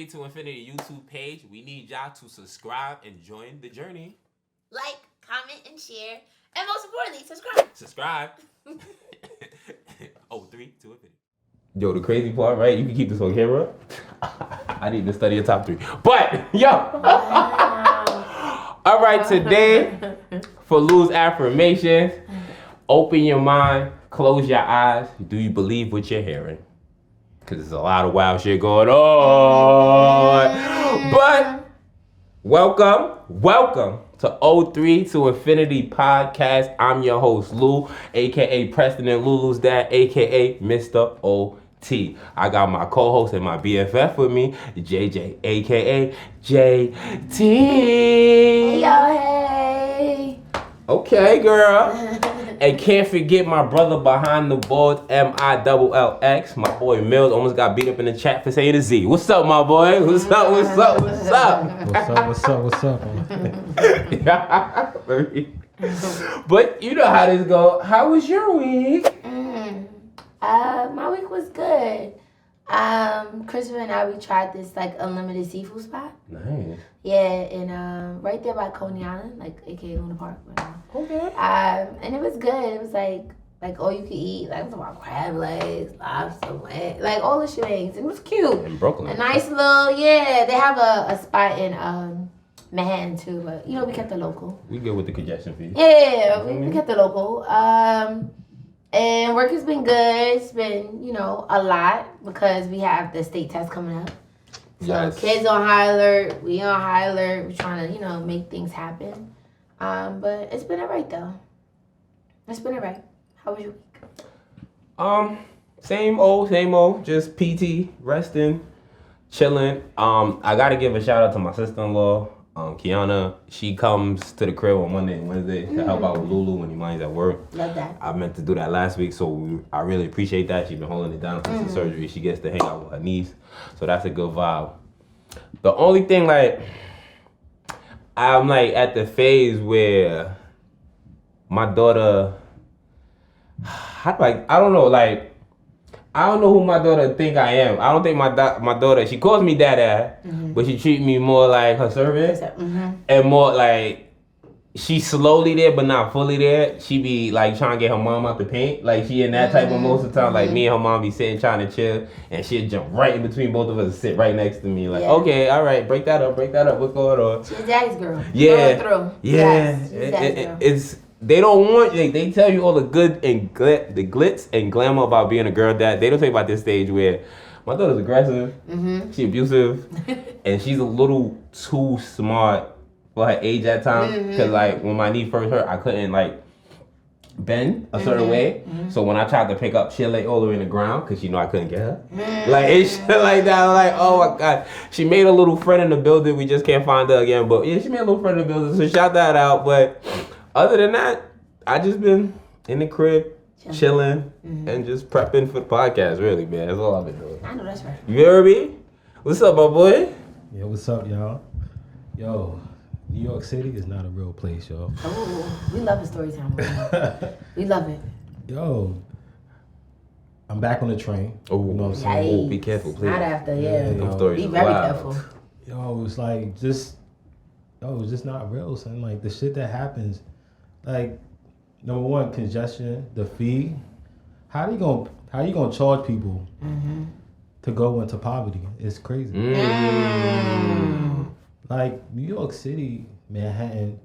03 to Infinity YouTube page. We need y'all to subscribe and join the journey. Like, comment, and share. And most importantly, subscribe. Subscribe. 03 to Infinity. Yo, the crazy part, right? You can keep this on camera. I need to study a top 3. But, yo. Wow. All right, today, for Lou's affirmations, open your mind, close your eyes. Do you believe what you're hearing? Because there's a lot of wild shit going on. But, welcome to 03 to Infinity podcast. I'm your host, Lou, a.k.a. Preston and Lulu's dad, a.k.a. Mr. OT. I got my co-host and my BFF with me, JJ, a.k.a. JT. Hey, yo, hey. Okay, girl. And can't forget my brother behind the boards, MILLX. My boy Mills almost got beat up in the chat for saying a Z. What's up, my boy? What's up? But you know how this go. How was your week? My week was good. Christopher and I, we tried this like unlimited seafood spot. Nice. Yeah, and right there by Coney Island, like aka Luna Park. Okay. And it was good. It was like all you could eat. Like, I'm talking about crab legs, lobster, like all the shebangs. It was cute. In Brooklyn. A nice little, yeah. They have a spot in Manhattan too, but you know we kept the local. We good with the congestion fee. Yeah, we kept the local. And work has been good. It's been, you know, a lot because we have the state test coming up. So yes. Kids on high alert. We on high alert. We're trying to, you know, make things happen. But it's been alright though. It's been alright. How was your week? Same old. Just PT, resting, chilling. I gotta give a shout out to my sister-in-law, Kiana. She comes to the crib on Monday and Wednesday to help out with Lulu when he mind's at work. Love that. I meant to do that last week, so I really appreciate that. She's been holding it down since the surgery. She gets to hang out with her niece, so that's a good vibe. The only thing, like, I'm like at the phase where my daughter, I don't know who my daughter think I am. I don't think my daughter, she calls me dada, but she treats me more like her servant, and more like she slowly there but not fully there. She be like trying to get her mom out the paint, like she in that type of most of the time. Like me and her mom be sitting trying to chill, and she'll jump right in between both of us and sit right next to me, like, okay, all right, break that up, what's going on? She's daddy's girl. Yeah, through. yeah, Yes, she's daddy's girl. it's. They don't want, they tell you all the good and the glitz and glamour about being a girl dad. They don't tell you about this stage where my daughter's aggressive, she abusive, and she's a little too smart for her age at times. Cause like when my knee first hurt, I couldn't like bend a certain way. So when I tried to pick up, she'll lay all the way in the ground cause she know I couldn't get her. Like it's shit like that. I'm like, oh my God. She made a little friend in the building. We just can't find her again. But yeah, she made a little friend in the building. So shout that out. But other than that, I just been in the crib, chilling, and just prepping for the podcast, really, man. That's all I've been doing. I know that's right. You heard me? What's up, my boy? Yo, what's up, y'all? Yo, New York City is not a real place, y'all. Oh, we love the story time. We love it. Yo, I'm back on the train. Oh, you know what I'm saying? Oh, be careful, please. Not after, yeah. Them stories Be is very wild. careful. Yo, it's like it's just not real, son. Like the shit that happens, like number one, congestion, the fee. How you gonna charge people to go into poverty? It's crazy. Like New York City, Manhattan,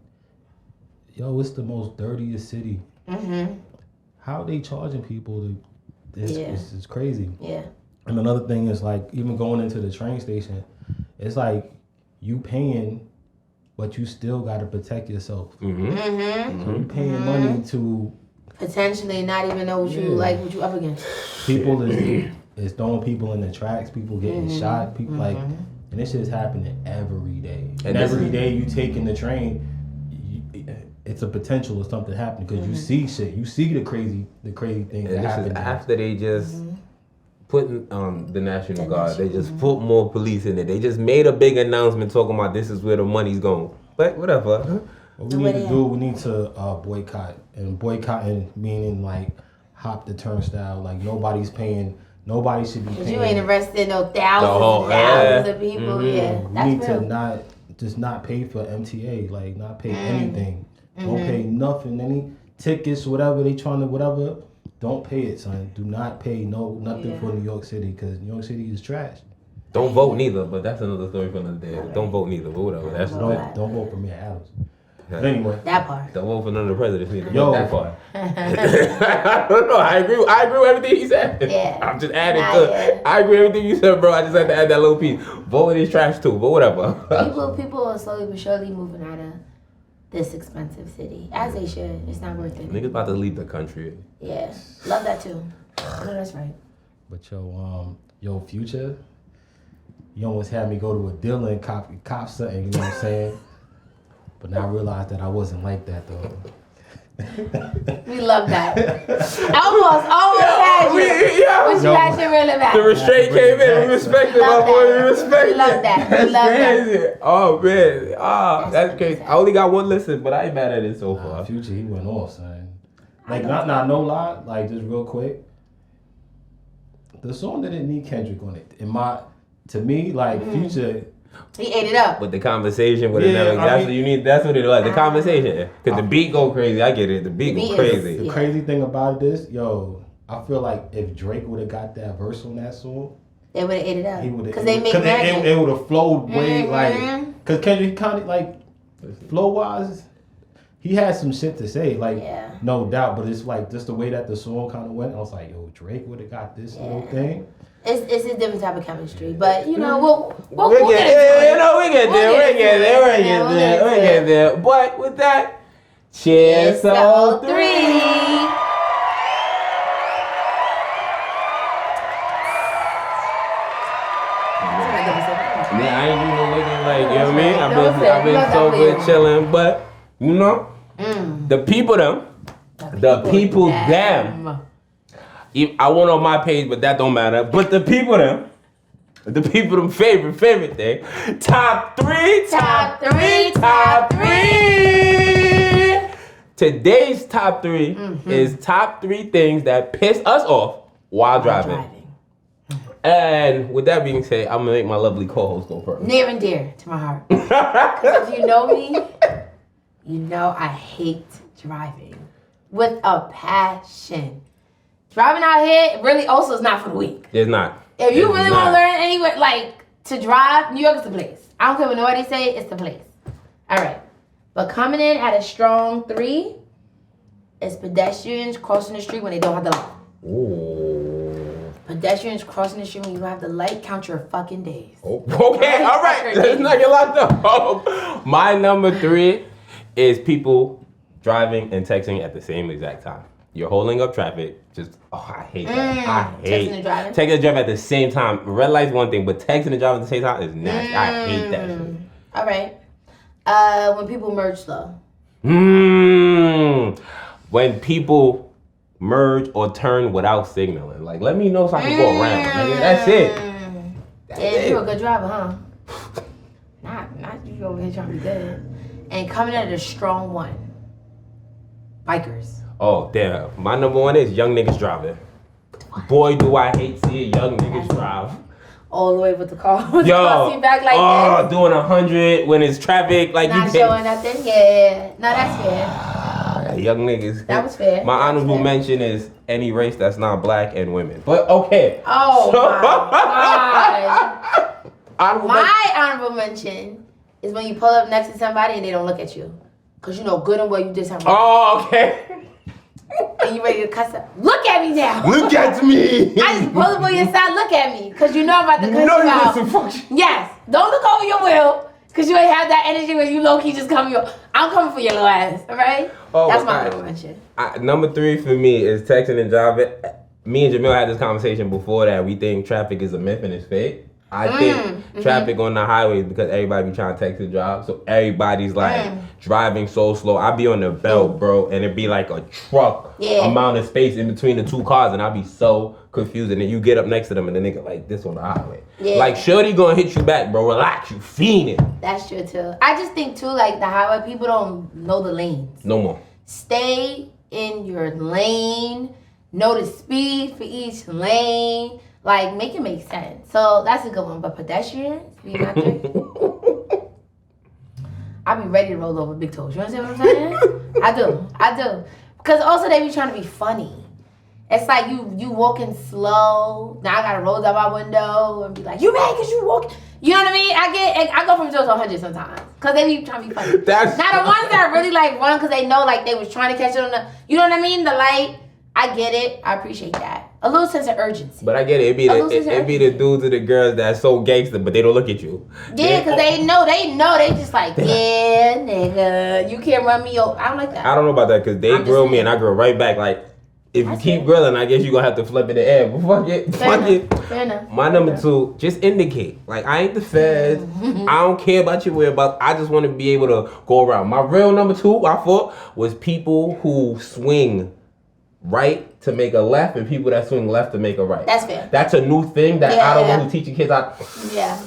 yo, it's the most dirtiest city. How are they charging people it's crazy. Yeah. And another thing is like even going into the train station, it's like you paying, but you still gotta protect yourself. So you paying money to potentially not even know what you what you up against. People is throwing people in the tracks, people getting shot, people like, and this shit's happening every day. And every day you taking the train, it's a potential of something happening because you see shit, you see the crazy things that happen. This is after they just put the National Guard. They just put more police in it. They just made a big announcement talking about this is where the money's going. But whatever. What we need to boycott. And boycotting meaning like hop the turnstile. Like nobody's paying Nobody should be paying. You ain't arrested no thousands of people. Mm-hmm. Yeah, that's we need real. to not pay for MTA, like not pay anything. Don't pay nothing, any tickets, whatever they trying to, whatever. Don't pay it, son. Do not pay nothing for New York City, because New York City is trash. Don't vote neither, but that's another story for another day. Don't vote neither, but whatever. That's Don't vote for Mayor Adams. But anyway, that part. Don't vote for none of the presidents neither. Yo, that part. I don't know. I agree with everything he said. Yeah. I'm just adding to. I agree with everything you said, bro. I just had to add that little piece. Voting is trash too, but whatever. People are slowly but surely moving out of this expensive city, as they should. It's not worth it. Niggas about to leave the country. Yeah, love that too. No, that's right. But yo, Future, you almost had me go to a dealer and cop something. You know what I'm saying? But now I realized that I wasn't like that though. We love that. Almost had you. But you actually really bad. The restraint came in. We respect it, my boy. We respect it. We love that. That's crazy. Oh, man. That's crazy. I only got one listen, but I ain't mad at it so far. Future, he went off, son. Like, not no lie, like, just real quick. The song didn't need Kendrick on it. To me, like, Future... He ate it up. With the conversation, with another, that's what you need. That's what it was. The conversation, because the beat go crazy. I get it. The beat go crazy. The crazy thing about this, I feel like if Drake would have got that verse on that song, they would have ate it up. Because it would have flowed way because Kendrick kind of like flow wise, he had some shit to say, no doubt. But it's like just the way that the song kind of went. I was like, yo, Drake would have got this little thing. It's a different type of chemistry, but we'll get there. We get there. But with that, cheers to all three. Yeah, I ain't doing no looking like, you know what I mean? I've been so good chilling, but the people them. I went on my page, but that don't matter. But the people them favorite thing. Top three. Today's top three is top 3 things that piss us off while driving. And with that being said, I'm gonna make my lovely co-host go first. Near and dear to my heart. Because if you know me, you know I hate driving with a passion. Driving out here really also is not for the weak. It's not. If you really want to learn anywhere, like to drive, New York is the place. I don't care what nobody say, it's the place. All right. But coming in at a strong 3 is pedestrians crossing the street when they don't have the light. Ooh. Pedestrians crossing the street when you don't have the light, count your fucking days. Oh, okay, all right. Let's not get locked up. My number 3 is people driving and texting at the same exact time. You're holding up traffic. I hate that. I hate texting and driving. Texting and driving at the same time. Red light's one thing, but texting and driving at the same time is nasty. I hate that shit. All right. When people merge slow. When people merge or turn without signaling. Like, let me know so I can go around. Nigga. That's it. You're a good driver, huh? Not you over here trying to be good. And coming at a strong 1. Bikers. Oh, damn. My number 1 is young niggas driving. Boy, do I hate seeing young niggas drive. All the way with the car. Back like this. Doing 100 when it's traffic. Like not you showing nothing. Yeah. No, that's fair. Young niggas. That was fair. My honorable mention is any race that's not black and women. But okay. Oh, my God. My honorable mention is when you pull up next to somebody and they don't look at you. Because you know good and well you just have. Oh, okay. And you ready to cuss up. Look at me now. Look at me. I just pull up on your side. Look at me. Because you know I'm about to cuss you out. Yes. Don't look over your wheel. Because you ain't have that energy where you low-key just come your... I'm coming for your little ass. All right? Oh, that's my honorable mention. Number 3 for me is texting and driving. Me and Jamil had this conversation before that. We think traffic is a myth and it's fake. I think traffic on the highways because everybody be trying to text and drive. So everybody's like driving so slow. I be on the belt, bro, and it be like a truck amount of space in between the 2 cars, and I be so confused. And then you get up next to them and the nigga like this on the highway. Yeah. Like, shorty gonna hit you back, bro. Relax, you fiending. That's true, too. I just think, too, like the highway, people don't know the lanes. No more. Stay in your lane. Know the speed for each lane. Like, make it make sense. So that's a good one. But pedestrians, be my three. I be ready to roll over big toes. You understand what I'm saying? I do. Because also they be trying to be funny. It's like you walking slow. Now I gotta roll down my window and be like, you mad because you walk. You know what I mean? I go from 0 to 100 sometimes. Because they be trying to be funny. That's now the ones that really like run because they know like they was trying to catch it on the, you know what I mean? The light. I get it. I appreciate that. A little sense of urgency. But I get it. It be the dudes and the girls that's so gangster, but they don't look at you. Yeah, because they know. They just like, yeah, nigga, you can't run me over. I don't like that. I don't know about that because they grill me and I grill right back. Like, if you keep grilling, I guess you're going to have to flip in the air. But fuck it. Fair enough. My number 2, just indicate. Like, I ain't the feds. I don't care about your whereabouts. I just want to be able to go around. My real number 2, I thought, was people who swing right to make a left and people that swing left to make a right. That's fair. That's a new thing that I don't know who teaching kids out. Yeah.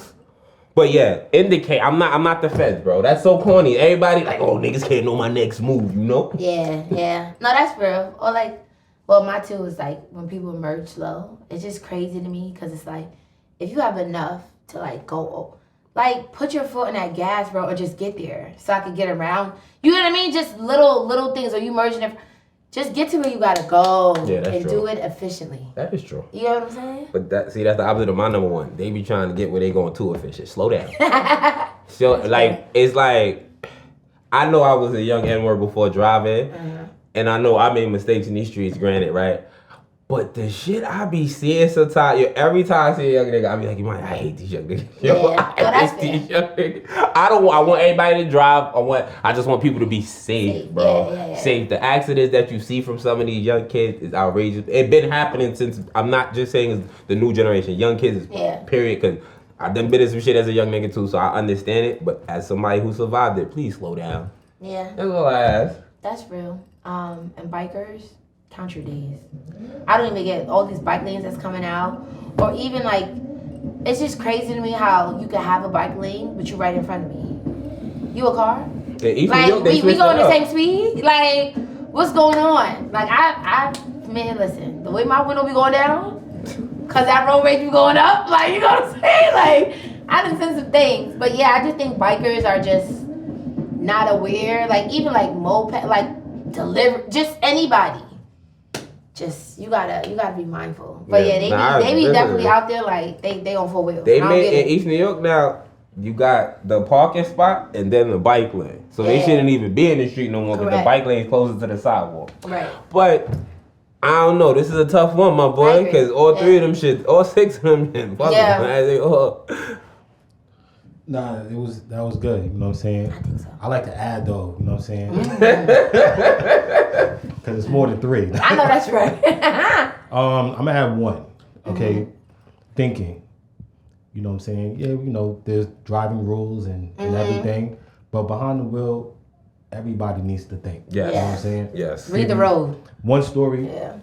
But yeah, indicate. I'm not the feds, bro. That's so corny. Everybody like, oh, niggas can't know my next move, you know? Yeah. No, that's real. Or like, well, my 2 is like when people merge slow. It's just crazy to me because it's like, if you have enough to like go, like put your foot in that gas, bro, or just get there so I can get around. You know what I mean? Just little things. Or you merging it. Just get to where you gotta go and do it efficiently. That is true. You know what I'm saying? But that's the opposite of my number 1. They be trying to get where they going too efficient. Slow down. So like it's like I know I was a young N-word before driving, and I know I made mistakes in these streets. Granted, right? But the shit I be seeing sometimes, every time I see a young nigga, I be like, I hate these young niggas. I hate these young niggas. I want everybody to drive. I just want people to be safe, bro. Yeah. Safe. The accidents that you see from some of these young kids is outrageous. It's been happening since, I'm not just saying it's the new generation. Young kids, period. Because I've done been in some shit as a young nigga too, so I understand it. But as somebody who survived it, please slow down. Yeah. That's all I ask. That's real. And bikers, count your days. I don't even get all these bike lanes that's coming out. Or even like, it's just crazy to me how you can have a bike lane, but you're right in front of me. You a car? Like, we going the same speed? Like, what's going on? Like, man, listen, the way my window be going down, because that road rage be going up, like, you know what I'm saying? Like, I done seen some things. But yeah, I just think bikers are just not aware. Like, even like moped, like, just anybody. Just you gotta be mindful. But they be definitely out there like they on 4 wheels. They made in East New York now. You got the parking spot and then the bike lane, so they shouldn't even be in the street no more because the bike lane is closer to the sidewalk. Right. But I don't know. This is a tough one, my boy, because all 3 of them shit, all 6 of them, Nah, that was good. You know what I'm saying? I think so. I like to add though. You know what I'm saying? Because it's more than 3. I know that's right. I'm gonna add 1. Okay, thinking. You know what I'm saying? Yeah, you know, there's driving rules and everything, but behind the wheel, everybody needs to think. Yes. You know what I'm saying? Yes. Read the road. One story. Yeah.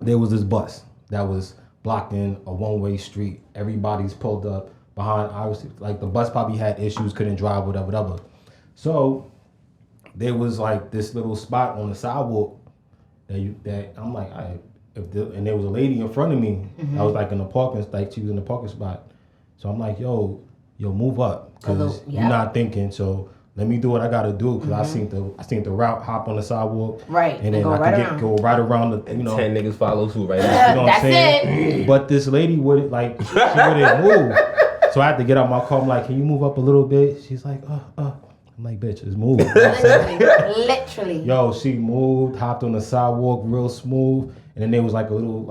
There was this bus that was blocked in a one-way street. Everybody's pulled up behind. Obviously, like the bus probably had issues, couldn't drive, whatever. So there was like this little spot on the sidewalk that I'm like, and there was a lady in front of me. I was like in the parking, like she was in the parking spot. So I'm like, yo, move up, because you're not thinking. So let me do what I gotta do, because I seen the route, hop on the sidewalk, right, and then I can go right around the, you know, 10 niggas follow suit right now. You know what I'm saying? But this lady wouldn't she wouldn't move. So I had to get out my car. I'm like, can you move up a little bit? She's like, I'm like, bitch, just move. You know Literally. Yo, she moved, hopped on the sidewalk real smooth, and then there was like a little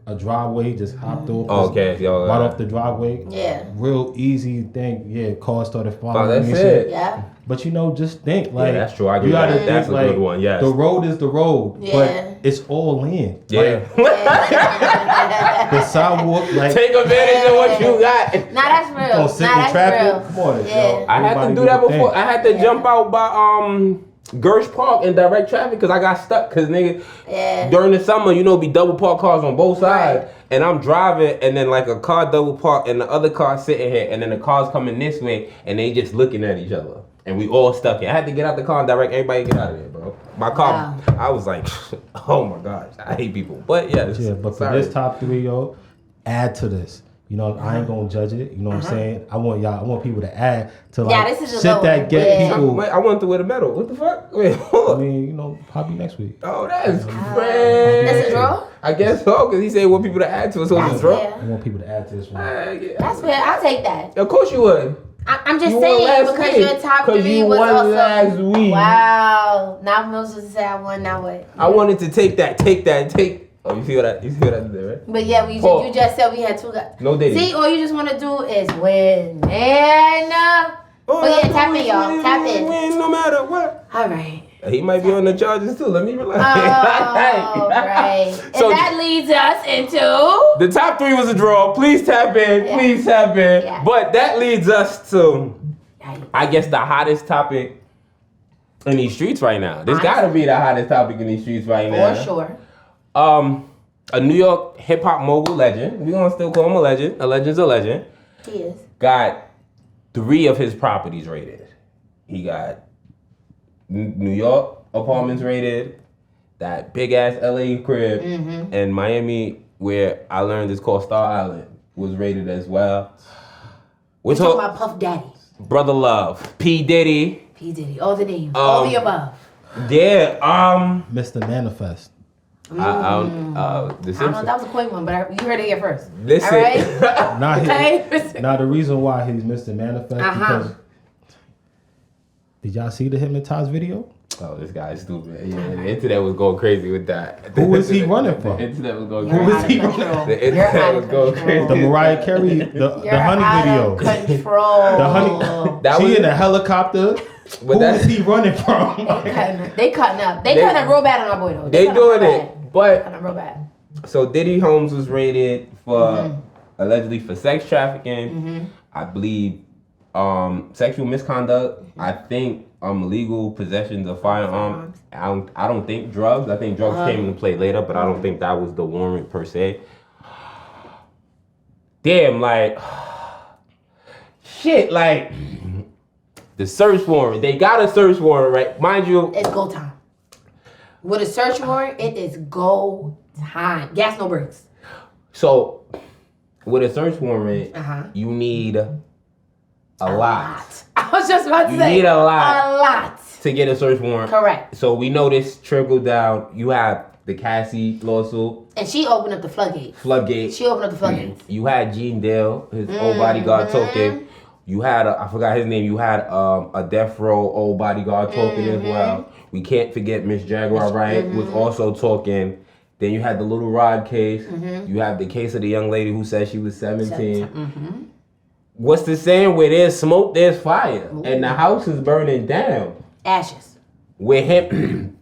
a driveway, just hopped over. Okay, yo. Right off the driveway. Yeah. Real easy thing. Yeah, cars started following me. That's it. Yeah. But just think, like, that's true. I agree. That's a good one. Yes. The road is the road, but it's all land. Yeah. The sidewalk, take advantage of what you got. Nah, that's real. Traffic. Come on, yo. I had to do that before. I had to jump out by Gersh Park in direct traffic because I got stuck. Because nigga, during the summer, be double parked cars on both sides. Right. And I'm driving, and then like a car double parked, and the other car sitting here, and then the car's coming this way, and they just looking at each other. And we all stuck here. I had to get out the car and direct everybody get out of there, bro. My car, I was like, oh my gosh, I hate people. But yeah. But for this top 3, yo, add to this. You know, I ain't gonna judge it. You know what I'm saying? I want people to add to like this is a shit that get people. Wait, I want to wear the medal. What the fuck? Wait, hold I on. mean, you know, probably next week. Oh, that's crazy. That's a draw? I guess so, because he said want people to add to it, so it's a draw. fair. I want people to add to this one. That's fair. I'll take that. Of course you would. I'm just You won saying last because week. your top 'Cause 3 you was won also last week. Wow. Now I'm supposed to say I won. Now what? I wanted to take that. Oh, you see what I did there, right? But yeah, you just said we had 2 guys. No Diddy. See, all you just want to do is win, man. Oh, But yeah, tap in, y'all. Tap in. Win no matter what. All right. He might be on the charges too. Let me relax. Oh, right. So and that leads us into the top 3 was a draw. Please tap in. Yeah. Please tap in. Yeah. But that leads us to, I guess, the hottest topic in these streets right now. This got to be the hottest topic in these streets right now. for sure. A New York hip hop mogul legend. We gonna still call him a legend. A legend's a legend. He is. Got 3 of his properties raided. He got New York apartments raided, that big ass LA crib, and Miami, where I learned it's called Star Island, was raided as well. We're talking about Puff Daddy. Brother Love, P Diddy. P Diddy. All the names. All the above. Yeah. Mr. Manifest. The I don't know. Simpsons. That was a quick one, but you heard it here first. Listen. All right. Now the reason why he's Mr. Manifest because did y'all see the hypnotized video? Oh, this guy's stupid. Yeah, the internet was going crazy with that. Who was he running from? The internet was going You're crazy. out of control. The internet was going crazy. The Mariah Carey, the honey out video. of control. The honey. That She was in a helicopter. But Who that's- is he running from? They cutting up. They cutting up real bad on our boy though. They cutting up doing real it. bad. But Cutting up real bad. so Diddy Holmes was raided for allegedly for sex trafficking. I believe sexual misconduct. I think illegal possessions of firearms. I don't think drugs. I think drugs came into play later, but I don't think that was the warrant per se. Damn, like shit, like the search warrant. They got a search warrant, right? Mind you, It's go time. With a search warrant, it is go time. Gas no brakes. so with a search warrant, you need a lot. I was just about to You say. need a lot. A lot. To get a search warrant. Correct. So we know this trickled down. You have the Cassie lawsuit, And she opened up the floodgates. floodgate. She opened up the floodgates. You had Gene Dale, his old bodyguard token. You had, I forgot his name, you had a Death Row old bodyguard token as well. We can't forget Miss Jaguar Wright was also talking. Then you had the Little Rod case. You have the case of the young lady who said she was 17. What's the saying? Where there's smoke, there's fire. And the house is burning down. Ashes. With him,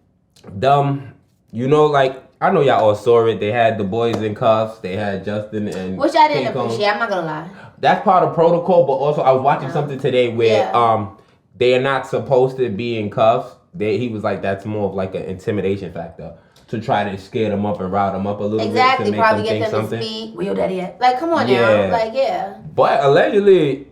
you know, like, I know y'all all saw it. They had the boys in cuffs. They had Justin and Which I didn't King Kong. appreciate. I'm not gonna lie. That's part of protocol, but also I was watching something today where they are not supposed to be in cuffs. He was like, that's more of like an intimidation factor to try to scare them up and rile them up a little bit to make Probably them get think them something. to speak. Where your daddy at? Like, come on Yeah. now. Like, yeah. But allegedly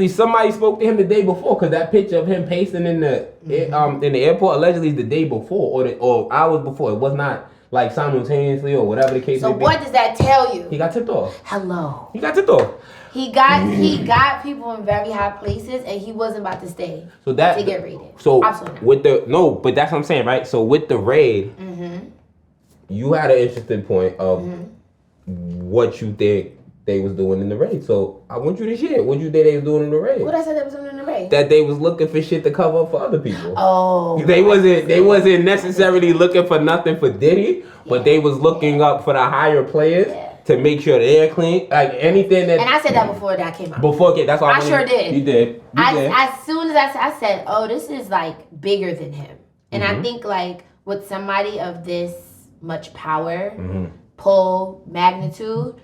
somebody spoke to him the day before because that picture of him pacing in the airport allegedly is the day before or hours before. It was not like simultaneously or whatever the case may So be. what does that tell you? He got tipped off. Hello. He got tipped off. He got people in very high places, and he wasn't about to stay So that to get raided. So Absolutely not. but that's what I'm saying, right? So with the raid, you had an interesting point of what you think they was doing in the raid. So I want you to share what you think they was doing in the raid. What I said that was in the raid? That they was looking for shit to cover up for other people. Oh. They wasn't necessarily looking for nothing for Diddy, but they was looking up for the higher players to make sure they're clean. Like anything that. And I said that before that came out. That's all I sure did. You did. As soon as I said, oh, this is like bigger than him. And I think like with somebody of this much power, pull, magnitude,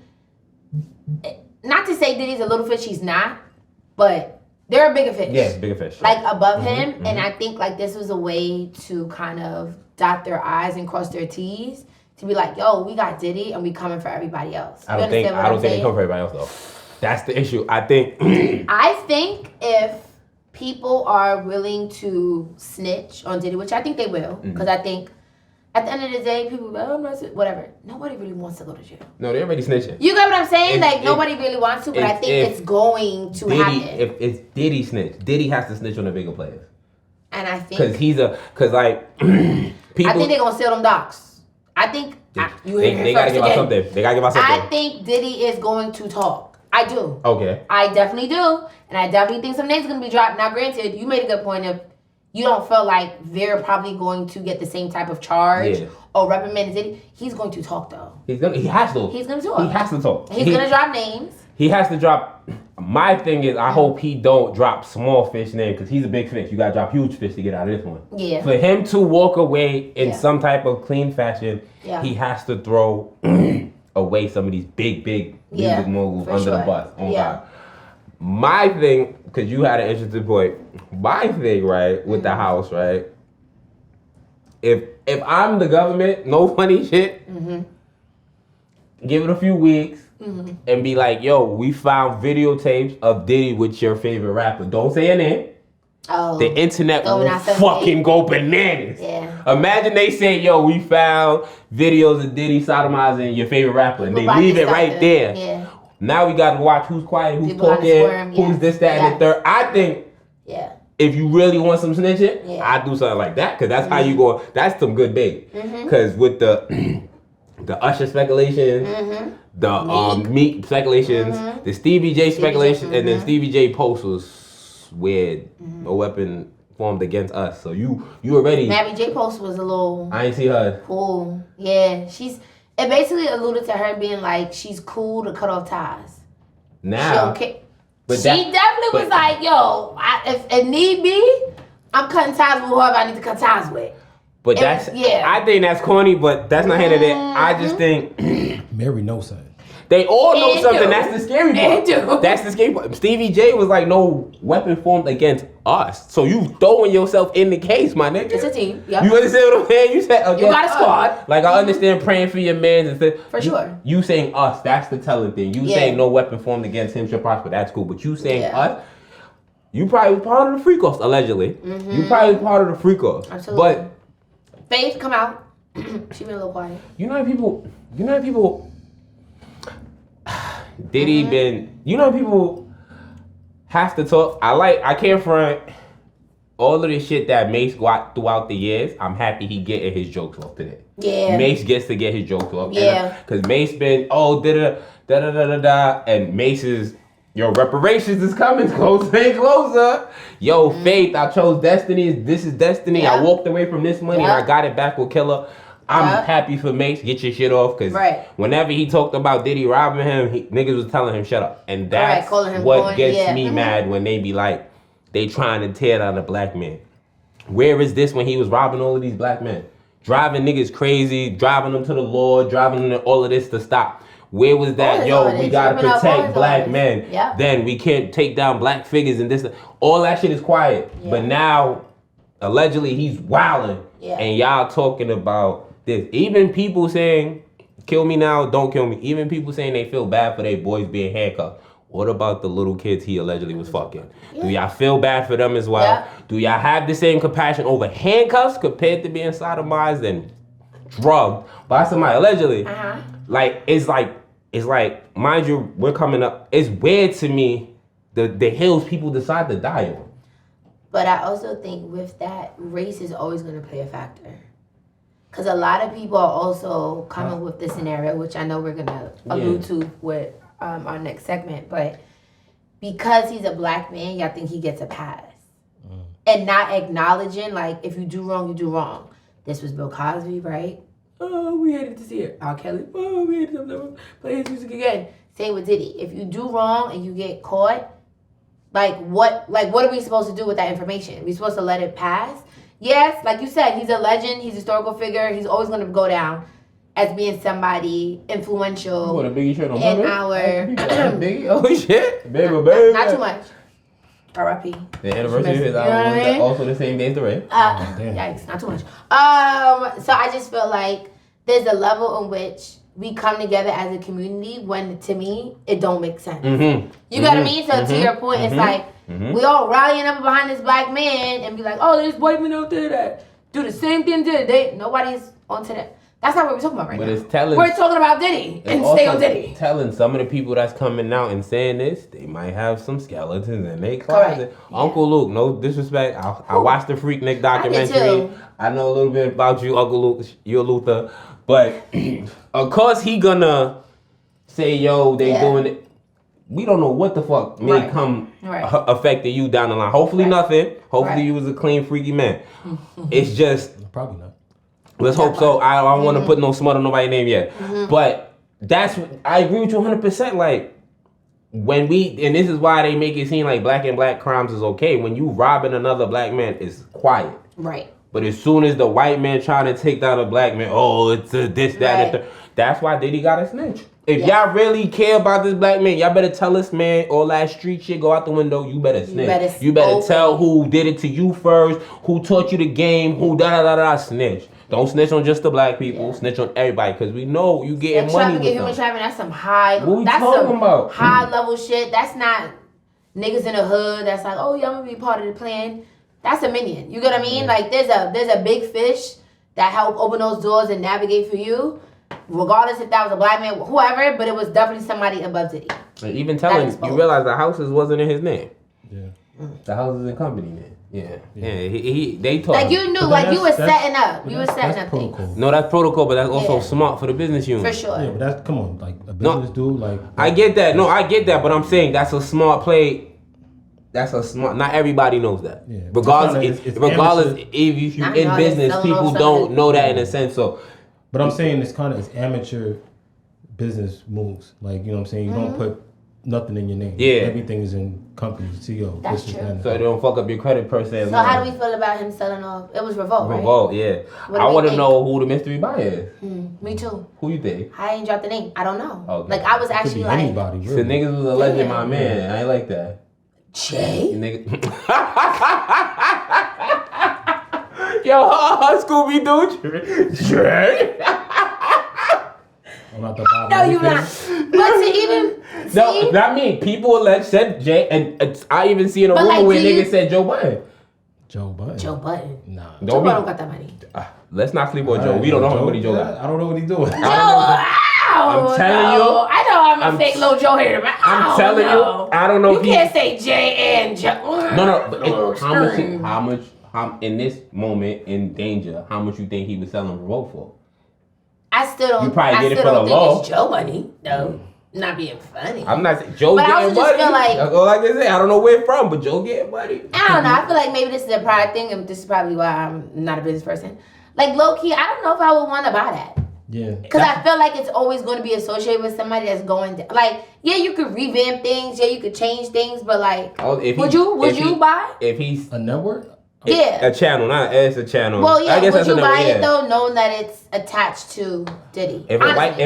not to say Diddy's a little fish, he's not, but they're a bigger fish. Yeah, bigger fish. Like above him. And I think like this was a way to kind of dot their I's and cross their T's to be like, yo, we got Diddy and we coming for everybody else. I don't think they come for everybody else though. That's the issue. I think if people are willing to snitch on Diddy, which I think they will, because I think At the end of the day, people be like, oh, whatever. Nobody really wants to go to jail. No, they're already snitching. You get what I'm saying? Nobody really wants to, but I think it's going to happen. If it's Diddy snitch, Diddy has to snitch on the bigger players. And I think... Because people... I think they're going to steal them docs. I think... They got to give out something. They got to give out something. I think Diddy is going to talk. I do. Okay. I definitely do. And I definitely think some names are going to be dropped. Now, granted, you made a good point of... You don't feel like they're probably going to get the same type of charge or reprimand as Diddy. He's going to talk though. He has to. He's going to talk. He has to talk. He's going to drop names. He has to drop. My thing is, I hope he don't drop small fish name because he's a big fish. You got to drop huge fish to get out of this one. Yeah. For him to walk away in some type of clean fashion, he has to throw away some of these big music moguls under the bus. Oh God. My thing, because you had an interesting point. My thing, right, with the house, right? If I'm the government, no funny shit. Give it a few weeks and be like, yo, we found videotapes of Diddy with your favorite rapper. Don't say a name. Oh, the internet will fucking go bananas. Yeah. Imagine they say, yo, we found videos of Diddy sodomizing your favorite rapper. And they leave it right there. Yeah. Now we got to watch who's quiet, who's talking, who's this, that, and the third. I think if you really want some snitching, I'd do something like that. Because that's how you go. That's some good bait. Because with the Usher speculations, the Meek speculations, the Stevie J speculations, and then Stevie J post was weird. A weapon formed against us. So you already... Mary J post was a little... I ain't see her. Cool. Yeah, she's... It basically alluded to her being like, she's cool to cut off ties. Now, she definitely was like, yo, if it need be, I'm cutting ties with whoever I need to cut ties with. But I think that's corny, but that's not handed it. I just think Mary knows something. They all know something. That's the scary part. That's the scary part. Stevie J was like, no weapon formed against us. So you throwing yourself in the case, my nigga. It's a team. Yep. You understand what I'm saying? You said you got a squad. Like I understand praying for your man and stuff. For sure. You saying us, that's the telling thing. You saying no weapon formed against him shall prosper. That's cool. But you saying us, you probably was part of the freak offs, allegedly. You probably was part of the freak offs. Absolutely. But Faith, come out. She been a little quiet. You know how people Diddy been, you know people have to talk. I can't front all of the shit that Mace got throughout the years. I'm happy he getting his jokes off today. Yeah. Mace gets to get his jokes off. Yeah. Because Mace been, da-da-da-da-da, and Mace is, yo, reparations is coming closer and closer. Yo, Faith, I chose destiny. This is destiny. I walked away from this money and I got it back with Killer. I'm happy for Mace. Get your shit off. Because whenever he talked about Diddy robbing him, niggas was telling him shut up. And that's what gets me mad when they be like, they trying to tear down a black man. Where is this when he was robbing all of these black men? Driving niggas crazy, driving them to the Lord, driving them to all of this to stop. Where was that? Yo, we gotta protect black men. Then we can't take down black figures and this. All that shit is quiet. But now, allegedly, he's wilding. And y'all talking about this. Even people saying, kill me now, don't kill me. Even people saying they feel bad for their boys being handcuffed. What about the little kids he allegedly was fucking? Do y'all feel bad for them as well? Do y'all have the same compassion over handcuffs compared to being sodomized and drugged by somebody allegedly? Like, it's like, mind you, we're coming up. It's weird to me, the hills people decide to die on. But I also think with that, race is always going to play a factor. Because a lot of people are also coming with this scenario, which I know we're going to allude to with our next segment. But because he's a black man, y'all think he gets a pass. And not acknowledging, like, if you do wrong, you do wrong. This was Bill Cosby, right? Oh, we hated to see it. R. Kelly. Oh, we hated to play his music again. Same with Diddy. If you do wrong and you get caught, what are we supposed to do with that information? We supposed to let it pass? Yes, like you said, he's a legend. He's a historical figure. He's always going to go down as being somebody influential. What a Biggie shirt on in our Biggie? Oh shit, baby. Not too much. R.I.P. The anniversary of his album was also the same day as the rape. Yikes, not too much. So I just feel like there's a level in which we come together as a community when, to me, it don't make sense. You got what I mean? So to your point, it's like, we all rallying up behind this black man and be like, oh, there's white men out there that do the same thing today. Nobody's onto that. That's not what we're talking about right now. But it's telling. We're talking about Diddy and stay on Diddy. Telling some of the people that's coming out and saying this, they might have some skeletons in their closet. Yeah. Uncle Luke, no disrespect. I watched the Freaknik documentary. I know a little bit about you, Uncle Luke. You're Luther. But of course he gonna say, yo, they doing it. We don't know what the fuck may come affecting you down the line. Hopefully nothing. Hopefully you was a clean, freaky man. It's just... Probably not. Let's hope so. I don't want to put no smut on nobody's name yet. But I agree with you 100%. Like, when and this is why they make it seem like black and black crimes is okay. When you robbing another black man, it's quiet. Right. But as soon as the white man trying to take down a black man, oh, it's a this, that, and that's why Diddy got a snitch. If y'all really care about this black man, y'all better tell us, man, all that street shit go out the window. You better snitch. You better tell who did it to you first, who taught you the game, who snitch. Don't snitch on just the black people. Snitch on everybody, because we know you getting money with them. Human trafficking, that's some high. What we talking about? High level shit. That's not niggas in the hood. That's like, oh yeah, I'm gonna be part of the plan. That's a minion. You get what I mean? Like there's a big fish that help open those doors and navigate for you, regardless if that was a black man, whoever. But it was definitely somebody above Diddy. And even telling you realize the houses wasn't in his name. Yeah. The house is in company name. Yeah. They told like you knew, like you were setting up. You were setting up protocol. things. No, that's protocol, but that's also smart for the business unit. For sure. Yeah, but that's come on, like a business dude, like. I get that. No, I get that, but I'm saying that's a smart play. That's a smart. Not everybody knows that. Yeah. Regardless, if you in business, people don't know that in a sense. So, but I'm saying it's amateur business moves. Like, you know what I'm saying? You don't put nothing in your name. Yeah. Everything is in company, CEO. That's true. So they don't fuck up your credit per se. So how do we feel about him selling off? It was Revolt, right? Revolt, yeah. I want to know who the mystery buyer is. Me too. Who you think? I ain't dropped the name. I don't know. Okay. Like I was actually like, anybody. Really. So niggas was alleging my man. I ain't like that. Jade? Yo, Scooby Doo. Jade. No, you not. But to even no, not me. People said Jay, and I even see in a rumor where niggas said Joe Budden. Joe Budden. Joe Budden. Nah. Joe Budden got that money. Let's not sleep on Joe. We don't know how many Joe got. I don't know what he's doing. I'm telling you. I know I'm a fake little Joe hater, but I'm telling you. I don't know. You can't say Jay and Joe. No. But how much? In this moment in danger? How much you think he was selling Revolt for? I still don't. You probably get it for the low. It's Joe money, though. Not being funny. I'm not saying Joe but getting money. I also just feel like I say, I don't know where it's from, but Joe getting money. I don't know. I feel like maybe this is a pride thing, and this is probably why I'm not a business person. Like low key, I don't know if I would want to buy that. Yeah. Because I feel like it's always going to be associated with somebody that's going like, yeah, you could revamp things, yeah, you could change things, but like, would you buy? If he's a network. Yeah. A channel, it's a channel. Well, yeah, I guess would you buy it though, knowing that it's attached to Diddy? If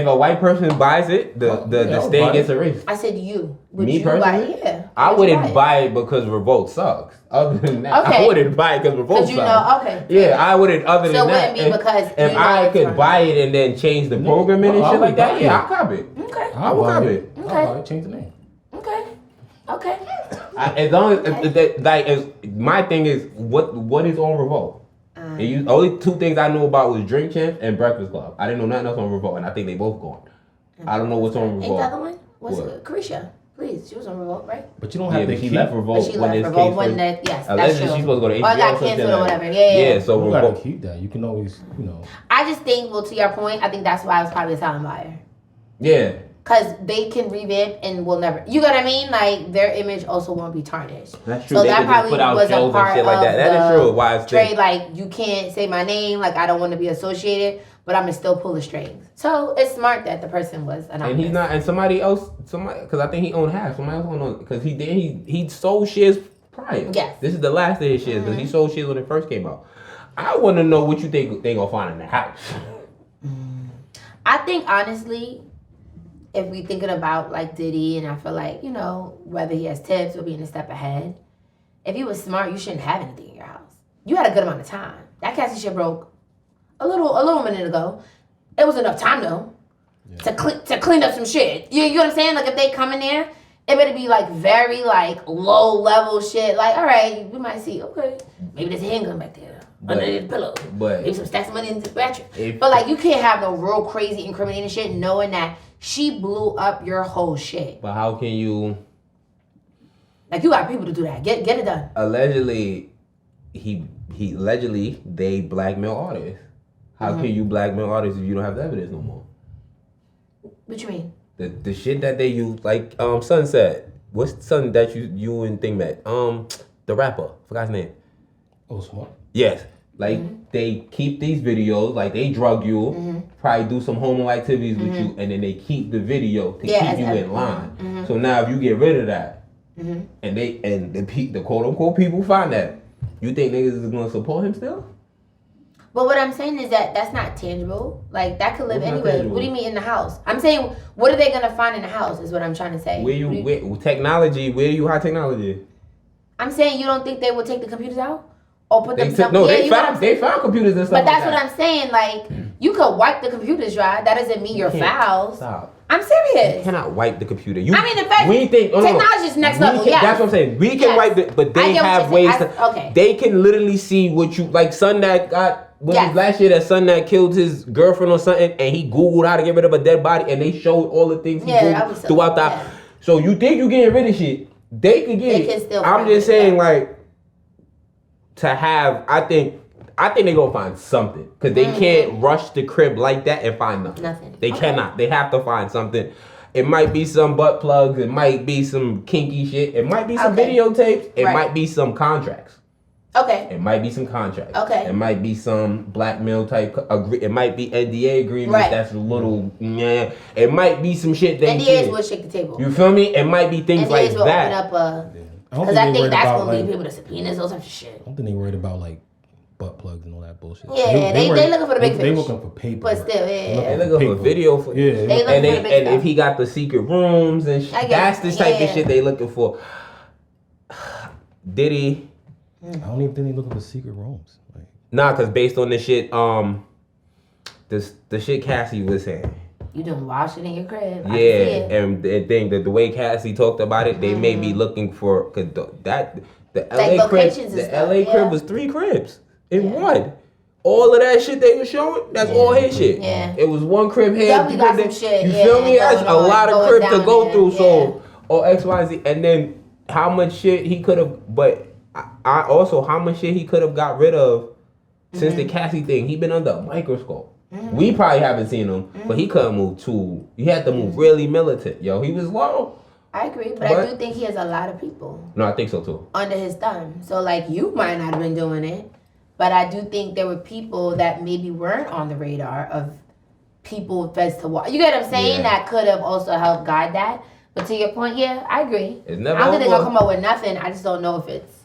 a white person buys it, the stain gets erased. I said you. Me personally? Buy it? Yeah. I wouldn't buy it because Revolt sucks. Other than that, I wouldn't buy it because Revolt sucks. Yeah, I wouldn't. Other than that, so it wouldn't be because if I could buy it and then change the programming and shit like that, yeah, I'll cop it. Okay. I will cop it. Okay. I'll buy it, change the name. Okay. As long as my thing is what is on Revolt. Only two things I knew about was Drink Champs and Breakfast Club. I didn't know nothing else on Revolt, and I think they both gone. I don't know what's on Revolt. Ain't the other one? What's it? Carisha. Please, she was on Revolt, right? But you don't have to. She left Revolt when this case was. Yes, that's true. She's supposed to go to HBO or got canceled or whatever. Yeah. So you gotta keep that. You can always, I just think, well, to your point, I think that's why I was probably a silent buyer. Yeah. Because they can revamp and will never. You know what I mean? Like their image also won't be tarnished. That's true. So they that probably put out was shows a part and shit like that. That is true. Why it's trade like you can't say my name. Like I don't want to be associated, but I'm gonna still pull the strings. So it's smart that the person was anonymous. And he's not. And somebody because I think he owned half. Somebody else owned because he sold shares prior. Yes. This is the last of his shares because he sold shares when it first came out. I want to know what you think they gonna find in the house. I think honestly, if we thinking about like Diddy, and I feel like, whether he has tips or being a step ahead, if he was smart, you shouldn't have anything in your house. You had a good amount of time. That casting shit broke a little minute ago. It was enough time though to clean up some shit. You know what I'm saying? Like if they come in there, it better be like very like low level shit. Like, all right, we might see, okay, maybe there's a handgun back there. under the pillow. But leave some stacks of money in the mattress. But like, you can't have no real crazy incriminating shit, knowing that she blew up your whole shit. But how can you? Like, you got people to do that. Get it done. Allegedly, he allegedly they blackmail artists. How can you blackmail artists if you don't have the evidence no more? What you mean? The shit that they use, like Sunset. What's Sun that you and Thing met? The rapper, forgot his name. Oh, smart. Yes. Like, they keep these videos, like, they drug you, probably do some homo activities with you, and then they keep the video to keep you in line. So now if you get rid of that, and the quote-unquote people find that, you think niggas is going to support him still? But what I'm saying is that that's not tangible. Like, that could live What's not anywhere. tangible? What do you mean in the house? I'm saying, what are they going to find in the house is what I'm trying to say. Technology, where do you hide technology? I'm saying you don't think they would take the computers out? Or put them they found computers and stuff. But that's what I'm saying. Like, you could wipe the computers dry. That doesn't mean your files. Stop. I'm serious. You cannot wipe the computer. I mean, the fact technology is next level. Yeah, that's what I'm saying. We can wipe it, but they have ways to. Okay. They can literally see what you like. Son that got was last year that son that killed his girlfriend or something, and he Googled how to get rid of a dead body, and they showed all the things he Googled throughout that. Yeah. So you think you getting rid of shit? They could get it. I'm just saying, like, to have. I think they gonna find something because they can't rush the crib like that and find nothing. They cannot. They have to find something. It might be some butt plugs. It might be some kinky shit. It might be some videotapes. It might be some contracts. Okay. It might be some contracts. Okay. It might be some blackmail type. It might be NDA agreements. That's a little. Yeah. It might be some shit. NDAs will shake the table. You feel me? It might be things like will that. Open up because I think that's gonna lead people to subpoenas, those types of shit. I don't think they worried about like butt plugs and all that bullshit. Yeah, they looking for the big fish. They looking for paper. But still, they looking for video. And if he got the secret rooms and that's the type of shit they looking for. Diddy. I don't even think they looking for secret rooms. Like, nah, cause based on the shit, the shit Cassie was saying. You done wash it in your crib. Yeah, and the thing that the way Cassie talked about it, they may be looking for cause the LA crib, crib was 3 cribs in one. All of that shit they were showing, that's all his shit. Yeah. It was one crib here. Some shit. You feel me? That's a lot of crib to go through. So, or X, Y, Z, and then how much shit he could have, but I also how much shit he could have got rid of since the Cassie thing. He been under a microscope. We probably haven't seen him, but he couldn't move too. He had to move really militant. Yo, he was low. I agree, but I do think he has a lot of people. No, I think so too. Under his thumb. So like you might not have been doing it, but I do think there were people that maybe weren't on the radar of people feds to watch. You get what I'm saying? That could have also helped guide that. But to your point, yeah, I agree. It's never I don't think they're gonna come up with nothing. I just don't know if it's.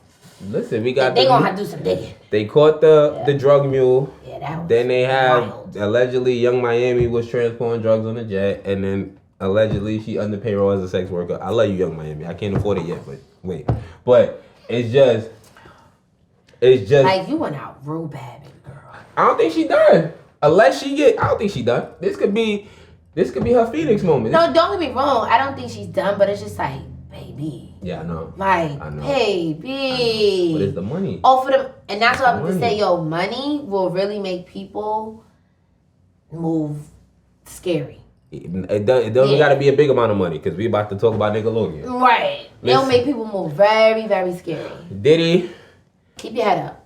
Listen, we got. They gonna have to do some digging. They caught the drug mule. Yeah, that was then they have wild. Allegedly Young Miami was transporting drugs on a jet, and then allegedly she under payroll as a sex worker. I love you, Young Miami. I can't afford it yet, but wait. But it's just like you went out real bad, baby girl. I don't think she done. Unless she get, I don't think she done. This could be her Phoenix moment. No, don't get me wrong. I don't think she's done, but it's just like, baby. Yeah, I know. Like, I know. baby. But it's the money. Oh, for them, and that's what I'm going to say. Yo, money will really make people move scary. It doesn't got to be a big amount of money because we about to talk about Nickelodeon. Right. It'll make people move very, very scary. Diddy. Keep your head up.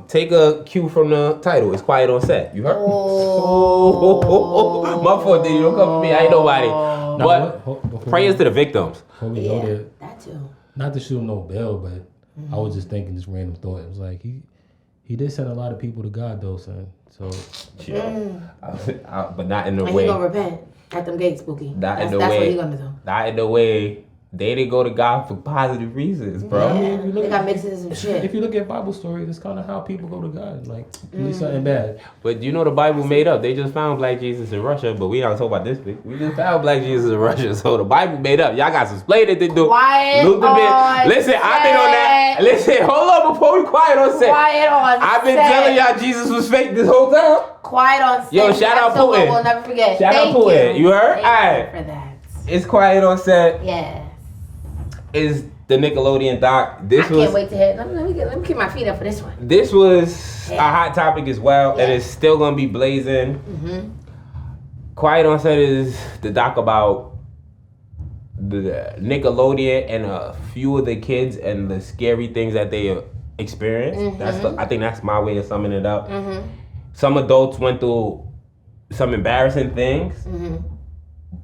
Take a cue from the title. It's quiet on set. You heard? Oh. My fault, Diddy. Don't come for me. I ain't nobody. But prayers to the victims. That too. Not to shoot no bell, but I was just thinking this random thought. It was like he did send a lot of people to God though, son. So but not in the and way. He gonna repent at them gates, Spooky. That's what he gonna do. Not in the way. They didn't go to God for positive reasons, bro. Yeah, they got mixes and shit. If you look at Bible stories, it's kind of how people go to God. Like, do something bad. But you know the Bible made up. They just found black Jesus in Russia, but we don't talk about this thing. We just found black Jesus in Russia, so the Bible made up. Y'all got some explaining to do. Quiet on Listen, I've been on that. Listen, hold up before we quiet on set. Quiet on I've been telling y'all Jesus was fake this whole time. Quiet on set. Yo, shout out Putin. We'll never forget. Shout out Putin. You heard? Thank you for that. It's quiet on set. Yeah. Is the Nickelodeon doc. I can't wait to hear. Let me keep my feet up for this one. This was a hot topic as well, and it's still gonna be blazing. Quiet on Set is the doc about the Nickelodeon and a few of the kids and the scary things that they experienced. I think that's my way of summing it up. Some adults went through some embarrassing things,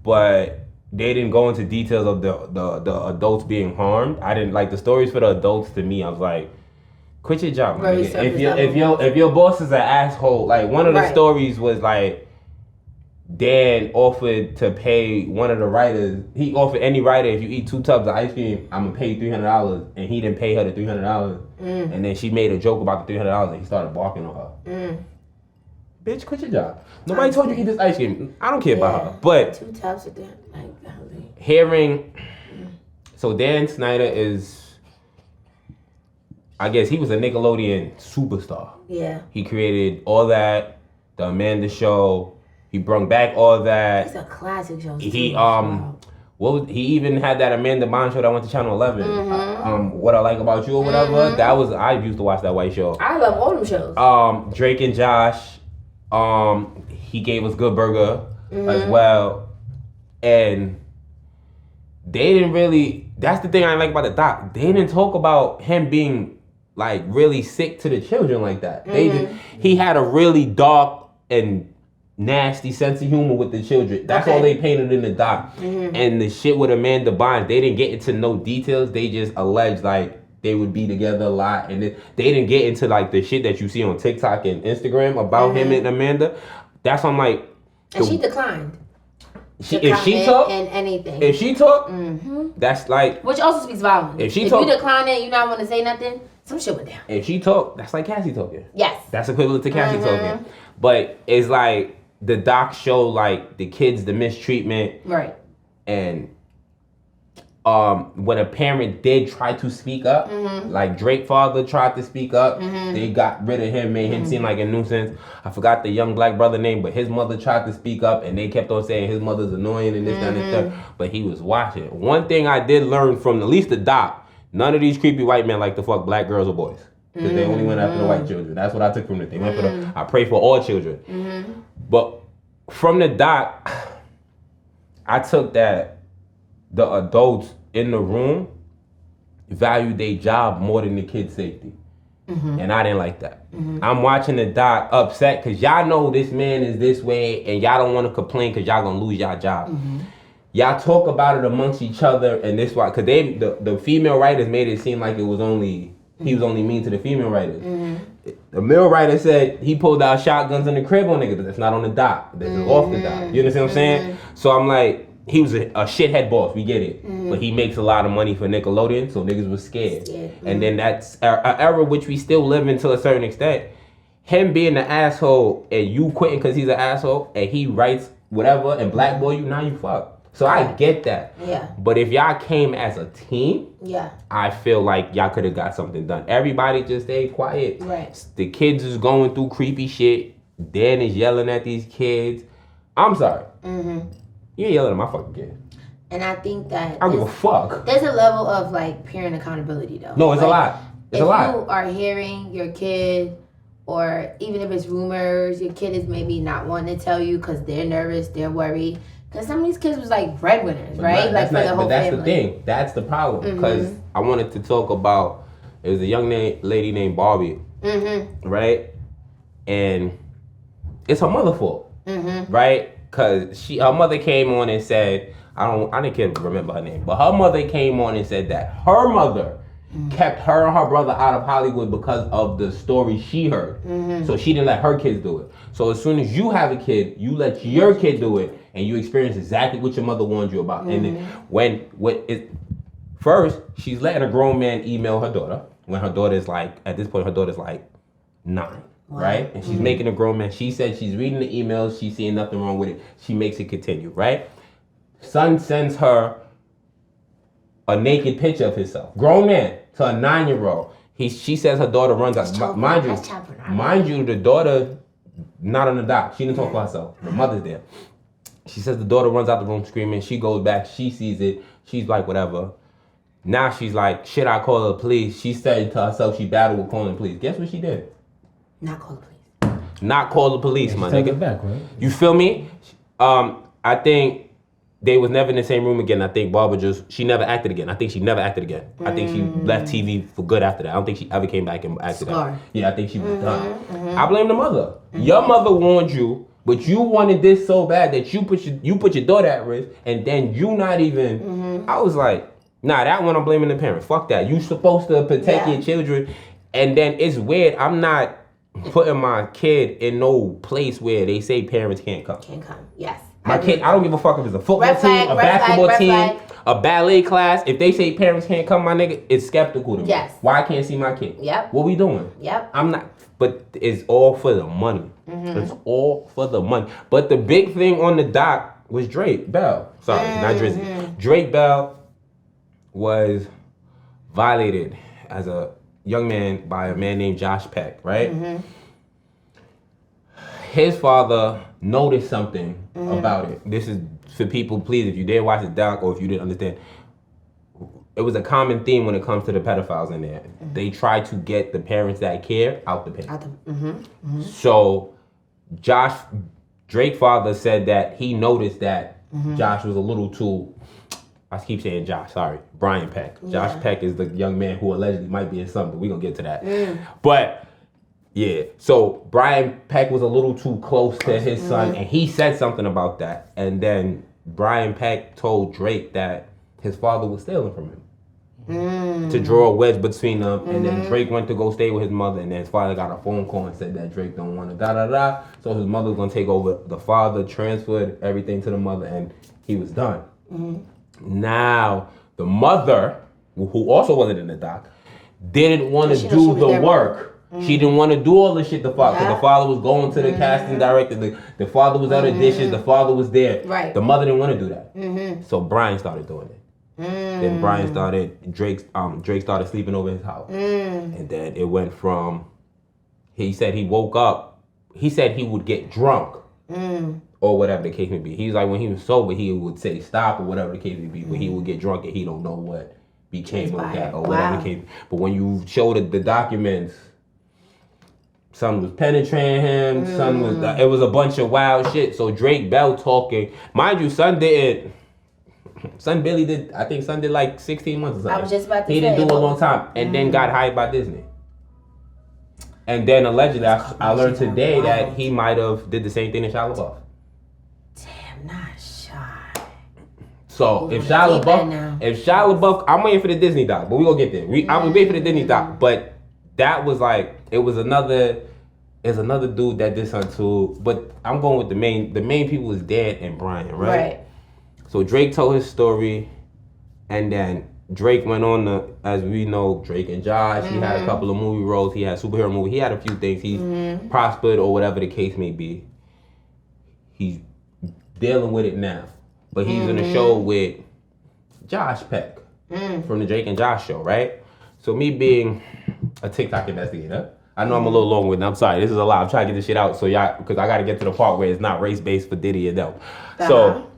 but they didn't go into details of the adults being harmed. I didn't like the stories for the adults. To me, I was like, quit your job, man. If your boss is an asshole, like one of the stories was like, Dan offered to pay one of the writers. He offered any writer, if you eat 2 tubs of ice cream, I'm gonna pay you $300, and he didn't pay her the $300. And then she made a joke about the $300, and he started barking on her. Bitch, quit your job. Nobody told you to eat this ice cream. I don't care about her. But 2 tubs of that, hearing, so Dan Snyder is, I guess he was a Nickelodeon superstar. Yeah. He created all that, the Amanda Show. He brought back all that. It's a classic show. He he even had that Amanda Bond show that went to Channel 11. What I Like About You or whatever. That was, I used to watch that white show. I love all them shows. Drake and Josh. He gave us Good Burger as well. And they didn't really, that's the thing I like about the doc. They didn't talk about him being like really sick to the children like that. He had a really dark and nasty sense of humor with the children. That's all they painted in the doc. And the shit with Amanda Bynes, they didn't get into no details. They just alleged like they would be together a lot, and they didn't get into like the shit that you see on TikTok and Instagram about him and Amanda. That's on like. And she declined. If she talk and anything. If she talk, that's like. Which also speaks volumes. If you decline it, you not want to say nothing. Some shit went down. If she talk, that's like Cassie talking. Yes. That's equivalent to Cassie talking. But it's like the doc show like the kids, the mistreatment. Right. And when a parent did try to speak up, like Drake's father tried to speak up, they got rid of him, made him seem like a nuisance. I forgot the young black brother name, but his mother tried to speak up, and they kept on saying his mother's annoying and this, that, and this, that. But he was watching. One thing I did learn from at least the doc, none of these creepy white men like to fuck black girls or boys. Because they only went after the white children. That's what I took from it. They went for the, I pray for all children. But from the doc, I took that the adults in the room value their job more than the kids' safety. And I didn't like that. I'm watching the doc upset because y'all know this man is this way and y'all don't want to complain because y'all gonna lose y'all job. Y'all talk about it amongst each other, and this why, because they the female writers made it seem like it was only he was only mean to the female writers. The male writer said he pulled out shotguns in the crib on niggas. That's not on the doc. This is off the doc. You understand what I'm saying? So I'm like, he was a shithead boss. We get it, but he makes a lot of money for Nickelodeon, so niggas was scared. And then that's an era which we still live in to a certain extent. Him being the asshole and you quitting because he's an asshole and he writes whatever and blackball you, now you fuck. So I get that. But if y'all came as a team, I feel like y'all could have got something done. Everybody just stayed quiet. The kids is going through creepy shit. Dan is yelling at these kids. I'm sorry. You ain't yelling at my fucking kid. And I think that I don't give a fuck. There's a level of like parent accountability though. No, it's like, a lot. It's a lot. If you are hearing your kid, or even if it's rumors, your kid is maybe not wanting to tell you because they're nervous, they're worried. Because some of these kids was like breadwinners, right? Like for the whole family. But that's the thing. That's the problem. Because I wanted to talk about, it was a young lady named Barbie, right? And it's her mother's fault, right? Because her mother came on and said, I didn't remember her name, but her mother came on and said that her mother kept her and her brother out of Hollywood because of the story she heard. So she didn't let her kids do it. So as soon as you have a kid, you let your kid do it, and you experience exactly what your mother warned you about. And then first, she's letting a grown man email her daughter when her daughter is like, at this point, her daughter's like 9. Right? And she's making a grown man. She said she's reading the emails. She's seeing nothing wrong with it. She makes it continue, right? Son sends her a naked picture of himself. Grown man to a 9-year-old. She says her daughter runs out. Mind you, the daughter not on the dock. She didn't talk for herself. The mother's there. She says the daughter runs out the room screaming. She goes back. She sees it. She's like, whatever. Now she's like, should I call the police? She said to herself she battled with calling the police. Guess what she did? Not call the police. Not call the police, my Take nigga. it back, right? You feel me? I think they was never in the same room again. I think Barbara she never acted again. I think she never acted again. I think she left TV for good after that. I don't think she ever came back and acted again. Yeah, I think she was done. I blame the mother. Your mother warned you, but you wanted this so bad that you put your daughter at risk, and then you not even. I was like, nah, that one I'm blaming the parent. Fuck that. You supposed to protect your children, and then it's weird. I'm not putting my kid in no place where they say parents can't come. Can't come. Yes. My kid, I don't give a fuck if it's a football team, a basketball team, a ballet class. If they say parents can't come, my nigga, it's skeptical to me. Yes. Why I can't see my kid? Yep. What we doing? Yep. I'm not, but it's all for the money. It's all for the money. But the big thing on the dock was Drake Bell. Sorry, not Drizzy. Drake Bell was violated as a young man by a man named Josh Peck, right? His father noticed something about it. This is for people, please, if you didn't watch the doc or if you didn't understand, it was a common theme when it comes to the pedophiles in there. They try to get the parents that care out the picture. So Drake's father said that he noticed that Josh was a little too, I keep saying Josh, sorry, Brian Peck. Josh Peck is the young man who allegedly might be in something, but we're going to get to that. But yeah, so Brian Peck was a little too close to his son, and he said something about that. And then Brian Peck told Drake that his father was stealing from him to draw a wedge between them. And then Drake went to go stay with his mother, and then his father got a phone call and said that Drake don't want to da-da-da. So his mother was going to take over. The father transferred everything to the mother, and he was done. Now, the mother, who also wasn't in the doc, didn't want to do the work. She didn't want to do all the shit the father, because the father was going to the casting director, the father was out of dishes, the father was there. Right. The mother didn't want to do that. So Brian started doing it. Then Brian started, Drake started sleeping over his house. And then it went from, he said he woke up, he said he would get drunk. Or whatever the case may be. He's like, when he was sober, he would say stop or whatever the case may be. But he would get drunk and he don't know what became of that or whatever the case. But when you show the documents, son was penetrating him, son was, it was a bunch of wild shit. So Drake Bell talking, mind you, son Billy did, I think son did like 16 months or something. I was just about to say. He didn't do a long time and then got hired by Disney. And then allegedly, I learned today that he might have did the same thing to Shia LaBeouf. Damn, not shy. So if Shia LaBeouf, I'm waiting for the Disney doc, but we gonna get there. I'm waiting for the Disney doc, but that was like, it was another dude that did something too. But I'm going with the main people was Dad and Brian, right? So Drake told his story, and then Drake went on to, as we know, Drake and Josh. He had a couple of movie roles. He had superhero movie. He had a few things. He prospered or whatever the case may be. He's dealing with it now. But he's in a show with Josh Peck from the Drake and Josh show, right? So me being a TikTok investigator, I know I'm a little long-winded. I'm sorry. This is a lot. I'm trying to get this shit out so y'all, because I got to get to the part where it's not race-based for Diddy and them. So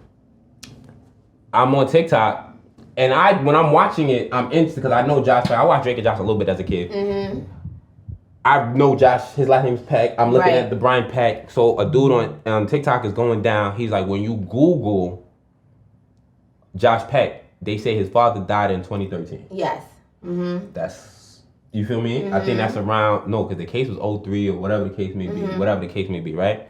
I'm on TikTok. And when I'm watching it, I'm into, because I know Josh. I watched Drake and Josh a little bit as a kid. I know Josh, his last name is Peck. I'm looking at the Brian Peck. So a dude on TikTok is going down. He's like, when you Google Josh Peck, they say his father died in 2013. Yes. That's, you feel me? I think that's around, no, because the case was 03 or whatever the case may be, right?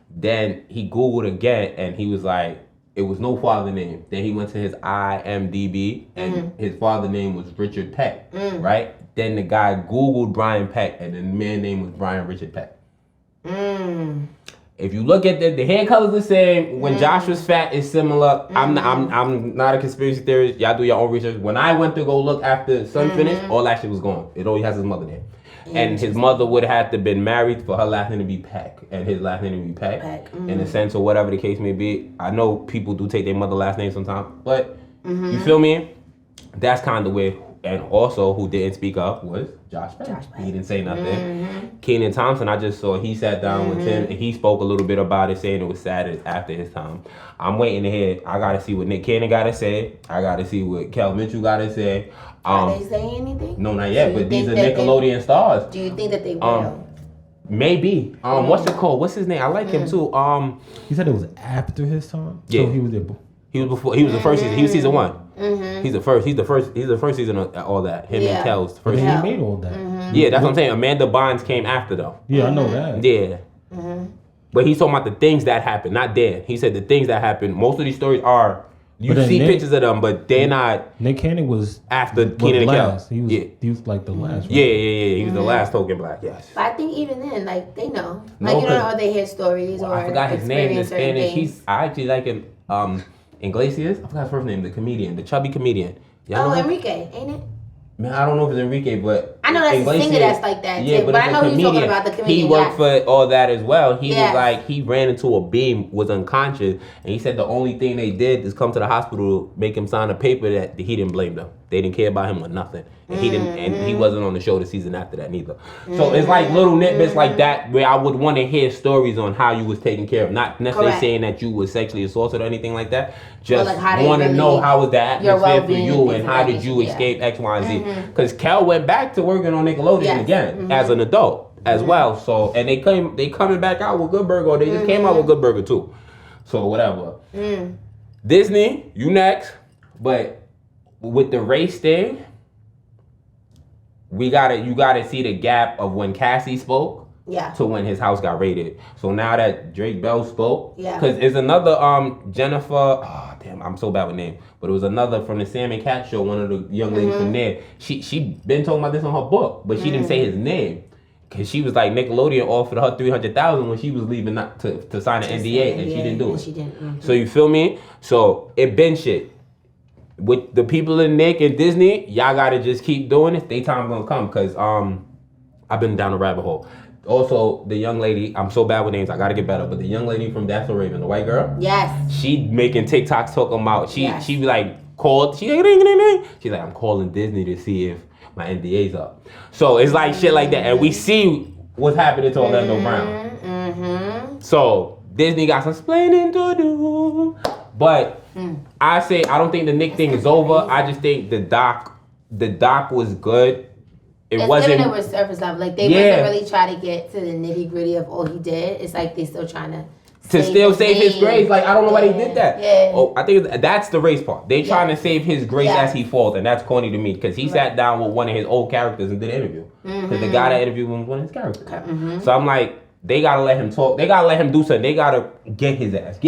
Then he Googled again and he was like, it was no father name. Then he went to his IMDb and his father name was Richard Peck, right? Then the guy Googled Brian Peck and the man's name was Brian Richard Peck. If you look at the hair color's the same. When Josh was fat, it's similar. I'm not a conspiracy theorist. Y'all do your own research. When I went to go look after Son finished, all that shit was gone. It only has his mother name. And his mother would have to been married for her last name to be Peck and his last name to be Peck. In a sense or whatever the case may be. I know people do take their mother last name sometimes, but you feel me? That's kind of where and also who didn't speak up was Josh Peck. He didn't say nothing. Kenan Thompson, I just saw he sat down with him and he spoke a little bit about it, saying it was sad after his time. I'm waiting to hear. I gotta see what Nick Cannon gotta say. I gotta see what Kel Mitchell gotta say. Are they saying anything? No, not yet. But these are Nickelodeon stars. Do you think that they will? Maybe. What's it called? What's his name? I like him too. He said it was after his time. Yeah. So he was there. He was before. He was the first season. He was season 1. He's the first. He's the first season of all that. Him and Kel's the first. He Season. made all that. Yeah, that's what I'm saying. Amanda Bynes came after though. Yeah, I know that. Yeah. But he's talking about the things that happened, not dead. He said the things that happened. Most of these stories are. You see pictures of them, but they're not. Nick Cannon was after Kenan and Kel. He was like the last. Right? Yeah. He was the last token black. Yes. But I think even then, like they know, like you don't know how they hear stories or I forgot his name in Spanish. Things. I actually like him. Iglesias. I forgot his first name. The comedian, the chubby comedian. Y'all know Enrique, ain't it? Man, I don't know if it's Enrique, but I know that's a singer that's like that. Yeah, too, but I know he's talking about the comedian. He worked for all that as well. He Yes. was like, he ran into a beam, was unconscious, and he said the only thing they did is come to the hospital, make him sign a paper that he didn't blame them. They didn't care about him or nothing, and he didn't, and he wasn't on the show the season after that neither. So it's like little nitbits like that where I would want to hear stories on how you was taken care of, not necessarily saying that you was sexually assaulted or anything like that. Just like want to know how was the atmosphere for you and how did you yeah. escape X, Y, and Z. Because Kel went back to working on Nickelodeon again as an adult as well. So and they coming back out with Good Burger, or they just came out with Good Burger too. So whatever. Disney, you next, but with the race thing, you gotta see the gap of when Cassie spoke. Yeah. To when his house got raided. So now that Drake Bell spoke, yeah. Because it's another Jennifer. Oh damn, I'm so bad with names. But it was another from the Sam and Cat show. One of the young ladies from there. She been talking about this on her book, but she didn't say his name. Cause she was like Nickelodeon offered her $300,000 when she was leaving not to sign an NDA, and she didn't do it. She didn't. So you feel me? So it been shit. With the people in Nick and Disney, y'all gotta just keep doing it. They time gonna come. Cause I've been down a rabbit hole. Also, the young lady, I'm so bad with names, I gotta get better. But the young lady from That's So Raven, the white girl. Yes. She making TikToks talking about, she be like, called, she's like, I'm calling Disney to see if my NDA's up. So it's like shit like that. And we see what's happening to Orlando Brown. So Disney got some explaining to do. But I don't think the Nick thing is over. I just think the doc was good. It's wasn't giving it with surface level. Like they wasn't really try to get to the nitty gritty of all he did. It's like they still trying to save his grace. Like I don't know why they did that. Yeah. Oh, I think that's the race part. They trying to save his grace as he falls, and that's corny to me because he sat down with one of his old characters and did an interview. Because the guy that interviewed him was one of his characters. So I'm like, they gotta let him talk. They gotta let him do something. They gotta get his ass.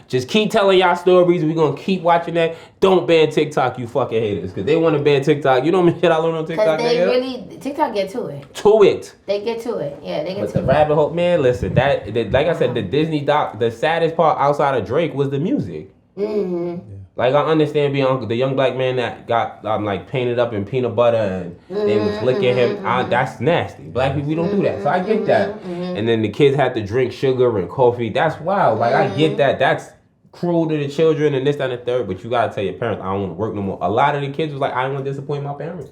Just keep telling y'all stories. We gonna keep watching that. Don't ban TikTok, you fucking haters. Cause they want to ban TikTok. You know what shit I learned on TikTok. Cause TikTok get to it. They get to it. Yeah, they get but to the it. rabbit hole, man. Listen, that like I said, the Disney doc. The saddest part outside of Drake was the music. Like I understand being the young black man that got like painted up in peanut butter and they was licking him. That's nasty. Black people, we don't do that. So I get that. And then the kids had to drink sugar and coffee. That's wild. Like I get that. That's cruel to the children and this, that, and the third. But you gotta tell your parents, I don't want to work no more. A lot of the kids was like, I don't want to disappoint my parents.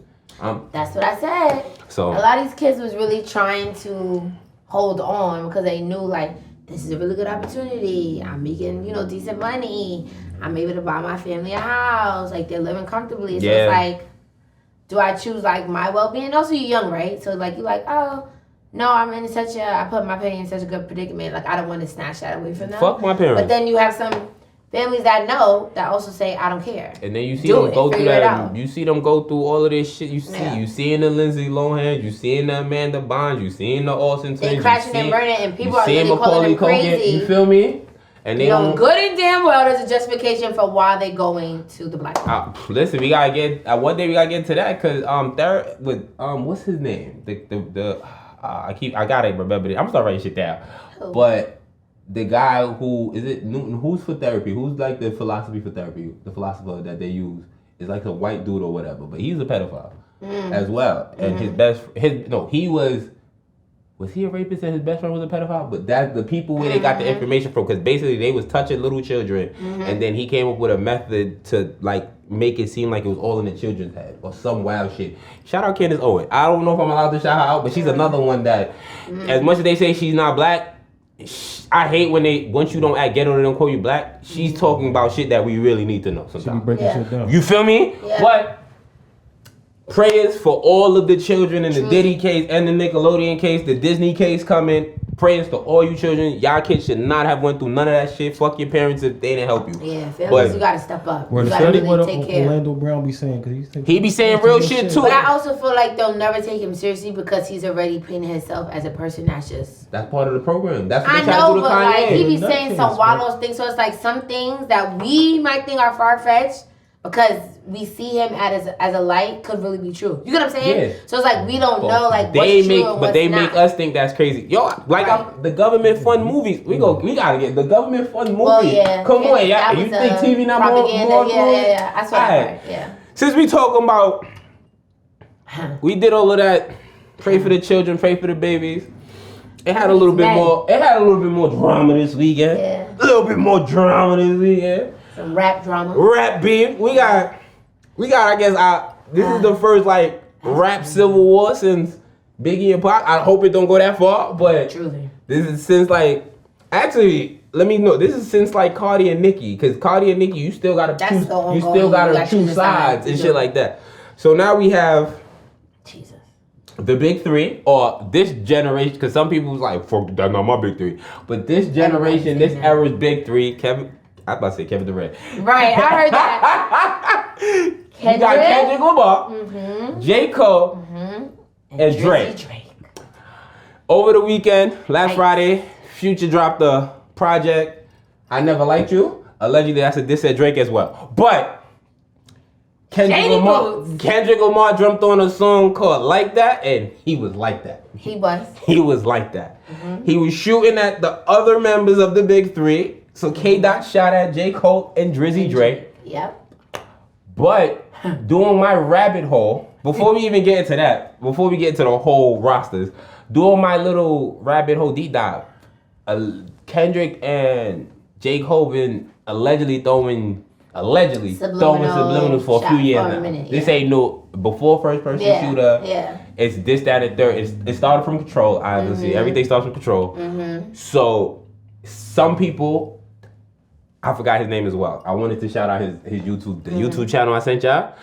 That's what I said. So a lot of these kids was really trying to hold on because they knew like this is a really good opportunity. I'm making decent money. I'm able to buy my family a house. Like they're living comfortably. So it's like, do I choose like my well-being? Also, you're young, right? So like you're like, oh no, I put my parents in such a good predicament. Like I don't want to snatch that away from them. Fuck my parents. But then you have some families that know that also say I don't care. And then you see them go through that. You see them go through all of this shit. You seeing the Lindsay Lohan, you seeing the Amanda Bynes, you seeing the Austin twins. They crashing and burning, and people are really calling them crazy. You feel me? And they don't good and damn well there's a justification for why they're going to the black. Listen, we gotta get one day we gotta get to that because there with what's his name? I gotta remember it. I'm starting writing shit down. But the guy who is it Newton? Who's for therapy? Who's like the philosophy for therapy? The philosopher that they use is like a white dude or whatever. But he's a pedophile as well. And he was was he a rapist and his best friend was a pedophile? But that's the people where they got the information from, because basically they was touching little children, and then he came up with a method to like make it seem like it was all in the children's head or some wild shit. Shout out Candace Owen. I don't know if I'm allowed to shout her out, but she's another one that, as much as they say she's not black, I hate when once you don't act ghetto, they don't call you black. She's talking about shit that we really need to know sometimes. She be breaking shit down. You feel me? Yeah. But prayers for all of the children in the Diddy case and the Nickelodeon case, the Disney case coming. Prayers to all you children. Y'all kids should not have went through none of that shit. Fuck your parents if they didn't help you. Yeah, families, you gotta step up. Well, you the gotta study what take care. Orlando Brown be saying, because he be saying real shit too. But I also feel like they'll never take him seriously because he's already painted himself as a person that's just. That's part of the program. That's what I they try know, to do to but Kanye. like he be Nothing saying some is, wild things. So it's like some things that we might think are far fetched because we see him as a light could really be true. You get what I'm saying? Yeah. So it's like we don't know like they what's make, true and but what's they not. make us think that's crazy. Yo, like the government fund movies. We gotta get the government fund movies. Well, yeah. Come on, yeah. That You was think TV not more? Yeah. That's what I heard. Yeah. Since we talking about, we did all of that. Pray for the children. Pray for the babies. It had a little bit more. It had a little bit more drama this weekend. Yeah. A little bit more drama this weekend. Some rap drama. Rap beef. We got. I guess this is the first like rap civil war since Biggie and Pac. I hope it don't go that far, but Truly. this is since like actually. Let me know. This is since like Cardi and Nicki, because Cardi and Nicki, you still gotta choose. You still gotta choose sides and shit like that. So now we have Jesus. The big three, or this generation, because some people was like, "Fuck, that's not my big three." But this generation, this era's big three, Kevin. I was about to say Kevin Durant. Right, I heard that. You got Kendrick Lamar, J. Cole, and Drake. Over the weekend, last Friday, Future dropped the project I Never Liked You. Allegedly, that's a diss at Drake as well. But Kendrick Lamar jumped on a song called Like That, and he was like that. He was like that. He was shooting at the other members of the big three. So K-Dot shot at J. Cole and Drizzy Drake. Yep. But doing my rabbit hole, before we even get into that, before we get into the whole rosters, doing my little rabbit hole deep dive, Kendrick and J. Cole been allegedly throwing subliminals for a few years now. This ain't no before first person shooter. Yeah. It's this, that, and third. It started from Control, obviously. Everything starts from Control. So some people, I forgot his name as well. I wanted to shout out his YouTube, the YouTube channel I sent y'all,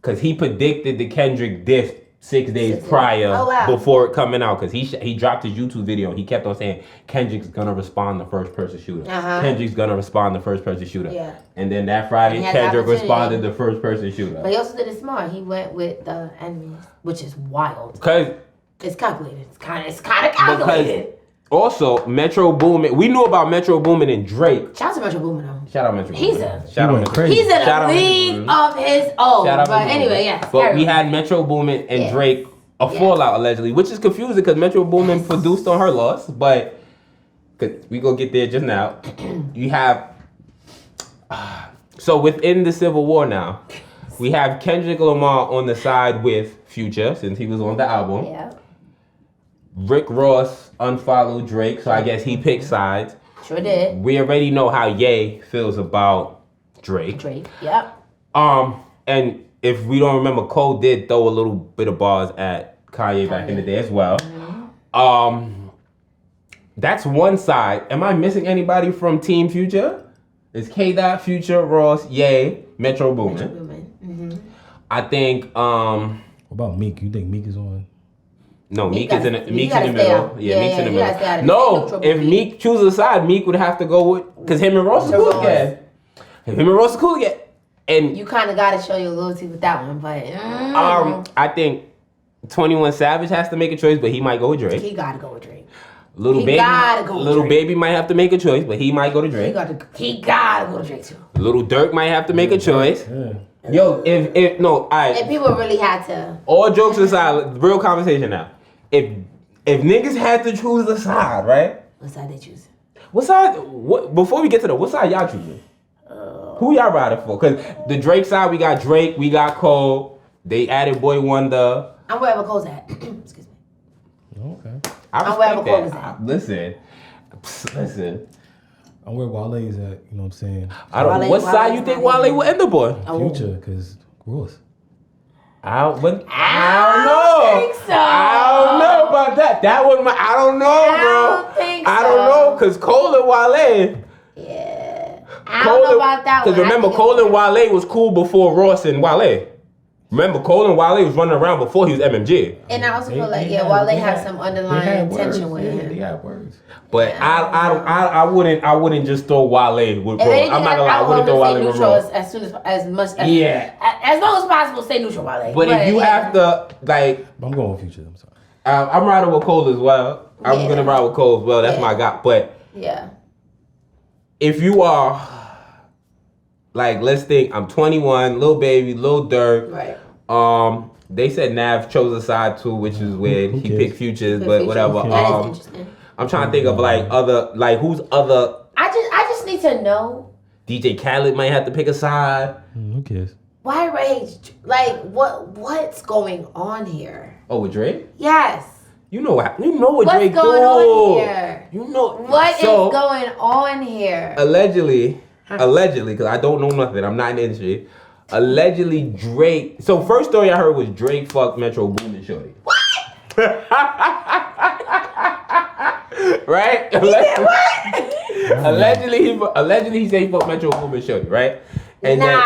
because he predicted the Kendrick diss 6 days prior before it coming out, because he dropped his YouTube video and he kept on saying Kendrick's gonna respond the first person shooter. Kendrick's gonna respond the first person shooter. Yeah. And then that Friday, Kendrick responded the first person shooter. But he also did it smart. He went with the enemies, which is wild. Cause it's calculated. It's kind of calculated. Also, Metro Boomin. We knew about Metro Boomin and Drake. Shout out to Metro Boomin though. Shout out Metro Boomin. He's in a league of his own. But anyway, yes. But we had Metro Boomin and Drake, a fallout allegedly, which is confusing because Metro Boomin produced on her loss. But we gonna get there just now. You have so within the Civil War now, we have Kendrick Lamar on the side with Future since he was on the album. Yeah. Rick Ross unfollowed Drake, so I guess he picked sides. Sure did. We already know how Ye feels about Drake. Yep. And if we don't remember, Cole did throw a little bit of bars at Kanye back in the day as well. That's one side. Am I missing anybody from Team Future? It's K-Dot, Future, Ross, Ye, Metro Boomin. I think. What about Meek? You think Meek is on? No, Meek's in the middle. Meek's in the middle. No, if Meek chooses a side, Meek would have to go with, because him and Ross is cool again. And you kind of got to show your loyalty with that one, but I think 21 Savage has to make a choice, but he might go with Drake. He got to go with Drake. Little Baby might have to make a choice, but he might go to Drake. He got to go to Drake too. Little Durk might have to make a choice. Yeah. Yo, if people really had to. All jokes aside, real conversation now. If niggas had to choose a side, right? What side they choose? What side? Before we get to that, what side y'all choosing? Who y'all riding for? Because the Drake side, we got Drake, we got Cole. They added Boy Wonder. I'm wherever Cole's at. Excuse me. Okay. I wherever Cole respect is that. at. Listen. I'm where Wale is at. You know what I'm saying? I don't. What side you think Wale will end up on? Future, because gross. I don't know. I don't think so. I don't know about that. That was my. I don't know, bro. don't think so. I don't know, cause Cole and Wale. Yeah. I don't know about that one. Because remember, Cole and Wale was cool before Ross and Wale. Remember, Cole and Wale was running around before he was MMG. And I also feel like, Wale had some underlying tension with him. They had words. But I wouldn't just throw Wale with Ross. I'm not gonna lie, I wouldn't throw Wale with Ross. As long as possible, stay neutral, Wale. But if you have to, like, I'm going with Future. I'm sorry. I'm riding with Cole as well. I'm gonna ride with Cole as well. That's my guy. But if you are, like, let's think, I'm 21, Lil Baby, Lil Durk. Right. They said Nav chose a side too, which is weird. He picked Futures, but whatever. That is interesting. I'm trying to think of like other, like who's other. I just need to know. DJ Khaled might have to pick a side. Who cares? Why rage? Like what's going on here? Oh, with Drake? Yes. You know what Drake do. What's going on here? You know what is going on here? Allegedly, because I don't know nothing. I'm not in the industry. Allegedly, Drake. So first story I heard was Drake fucked Metro Boomin shorty. What? Right? Allegedly he said he fucked Metro Boomin shorty, right? And then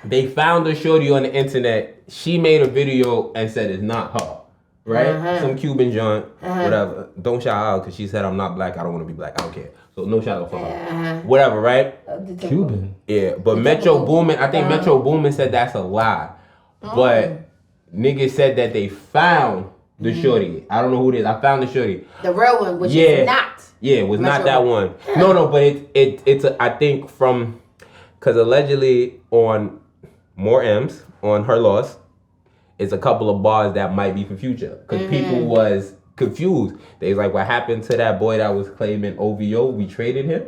they found a shorty on the internet. She made a video and said it's not her. Right? Some Cuban joint, whatever. Don't shout out because she said I'm not black. I don't want to be black. I don't care. So no shout out for her. Whatever, right? Cuban. Yeah, but Metro Boomin, I think Metro Boomin said that's a lie. But niggas said that they found the shorty. I don't know who it is. I found the shorty. The real one, which is not. Yeah, it was not that one. No, but it's I think from, because allegedly on More M's, on Her Loss, it's a couple of bars that might be for Future. Because people was confused. They was like, what happened to that boy that was claiming OVO? We traded him.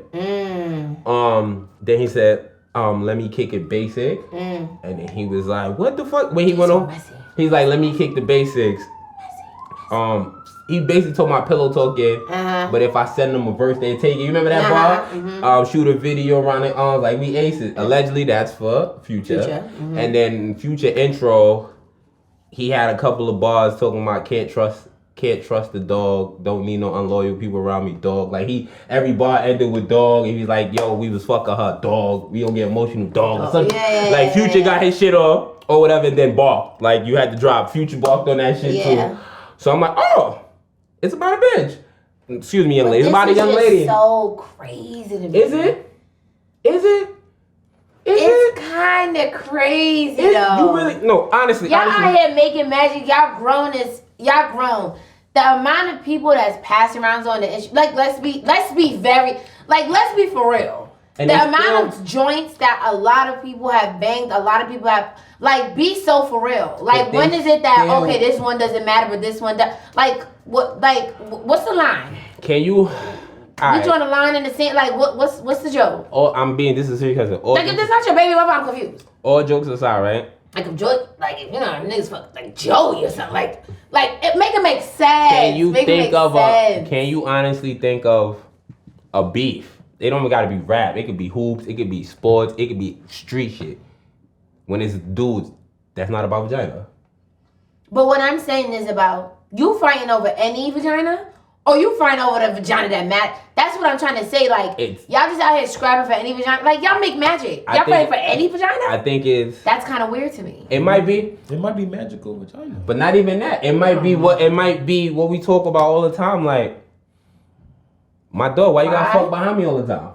Then he said, let me kick it basic. And then he was like, what the fuck? When he went on, he's like, let me kick the basics. He basically told my pillow talking, but if I send them a verse, they take it. You remember that bar? Shoot a video around it. Like we aces. Allegedly, that's for Future. And then Future intro, he had a couple of bars talking about can't trust the dog. Don't need no unloyal people around me, dog. Like every bar ended with dog. And he's like, yo, we was fucking her, dog. We don't get emotional, dog. Or something. Like Future got his shit off or whatever, and then barked. Like you had to drop. Future barked on that shit too. So I'm like, oh, it's about a bitch. Excuse me, young lady. It's about a young lady. So crazy to me. Is it? It's kind of crazy though. You really no, honestly. Y'all out here making magic. Y'all grown. The amount of people that's passing around on the issue. Like let's be for real. And the amount of joints that a lot of people have banged, a lot of people have be so for real. Like when is it that okay, this one doesn't matter, but this one does? Like what? Like what's the line? Can you? You drawing a line in the sand? Like what's the joke? Oh, I'm being this is serious. Like if this not your baby mama, I'm confused. All jokes aside, right? Like if Joey, niggas fuck like Joey or something. Like it make it make sense. Can you Can you honestly think of a beef? They don't even gotta be rap. It could be hoops. It could be sports. It could be street shit. When it's dudes, that's not about vagina. But what I'm saying is about you fighting over any vagina, or you fighting over the vagina that matters. That's what I'm trying to say. Like y'all just out here scrapping for any vagina. Like y'all make magic. Y'all fighting for any vagina. I think that's kind of weird to me. It might be. It might be magical vagina. But not even that. It might be what we talk about all the time. Like my dog. Why you gotta fuck behind me all the time?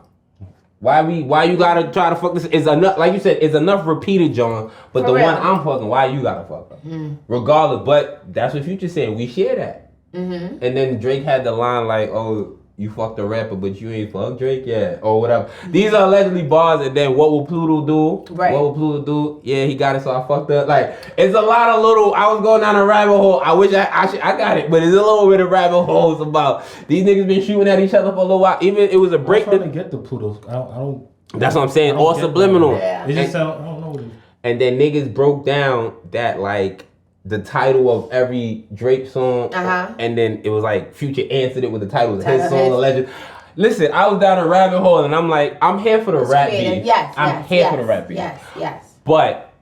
Why you gotta try to fuck this? Is enough, like you said, it's enough repeated, John. But for the real. One I'm fucking, why you gotta fuck her? Regardless, but that's what Future said. We share that. And then Drake had the line like, "Oh, you fucked a rapper, but you ain't fuck Drake, yeah, or whatever." These are allegedly bars. And then what will Pluto do? Right. What will Pluto do? Yeah, he got it, so I fucked up. Like it's a lot of little. I was going down a rabbit hole. I wish I got it, but it's a little bit of rabbit holes about these niggas been shooting at each other for a little while. Even it was a break. I'm trying to get the Plutos. I don't. That's what I'm saying. All subliminal. Yeah. It just sound. I don't know. And then niggas broke down that like the title of every Drake song, and then it was like Future answered it with the title of his song, Legend. Listen, I was down a rabbit hole, and I'm like, I'm here for the rap beat. I'm here for the rap beat. Yes. But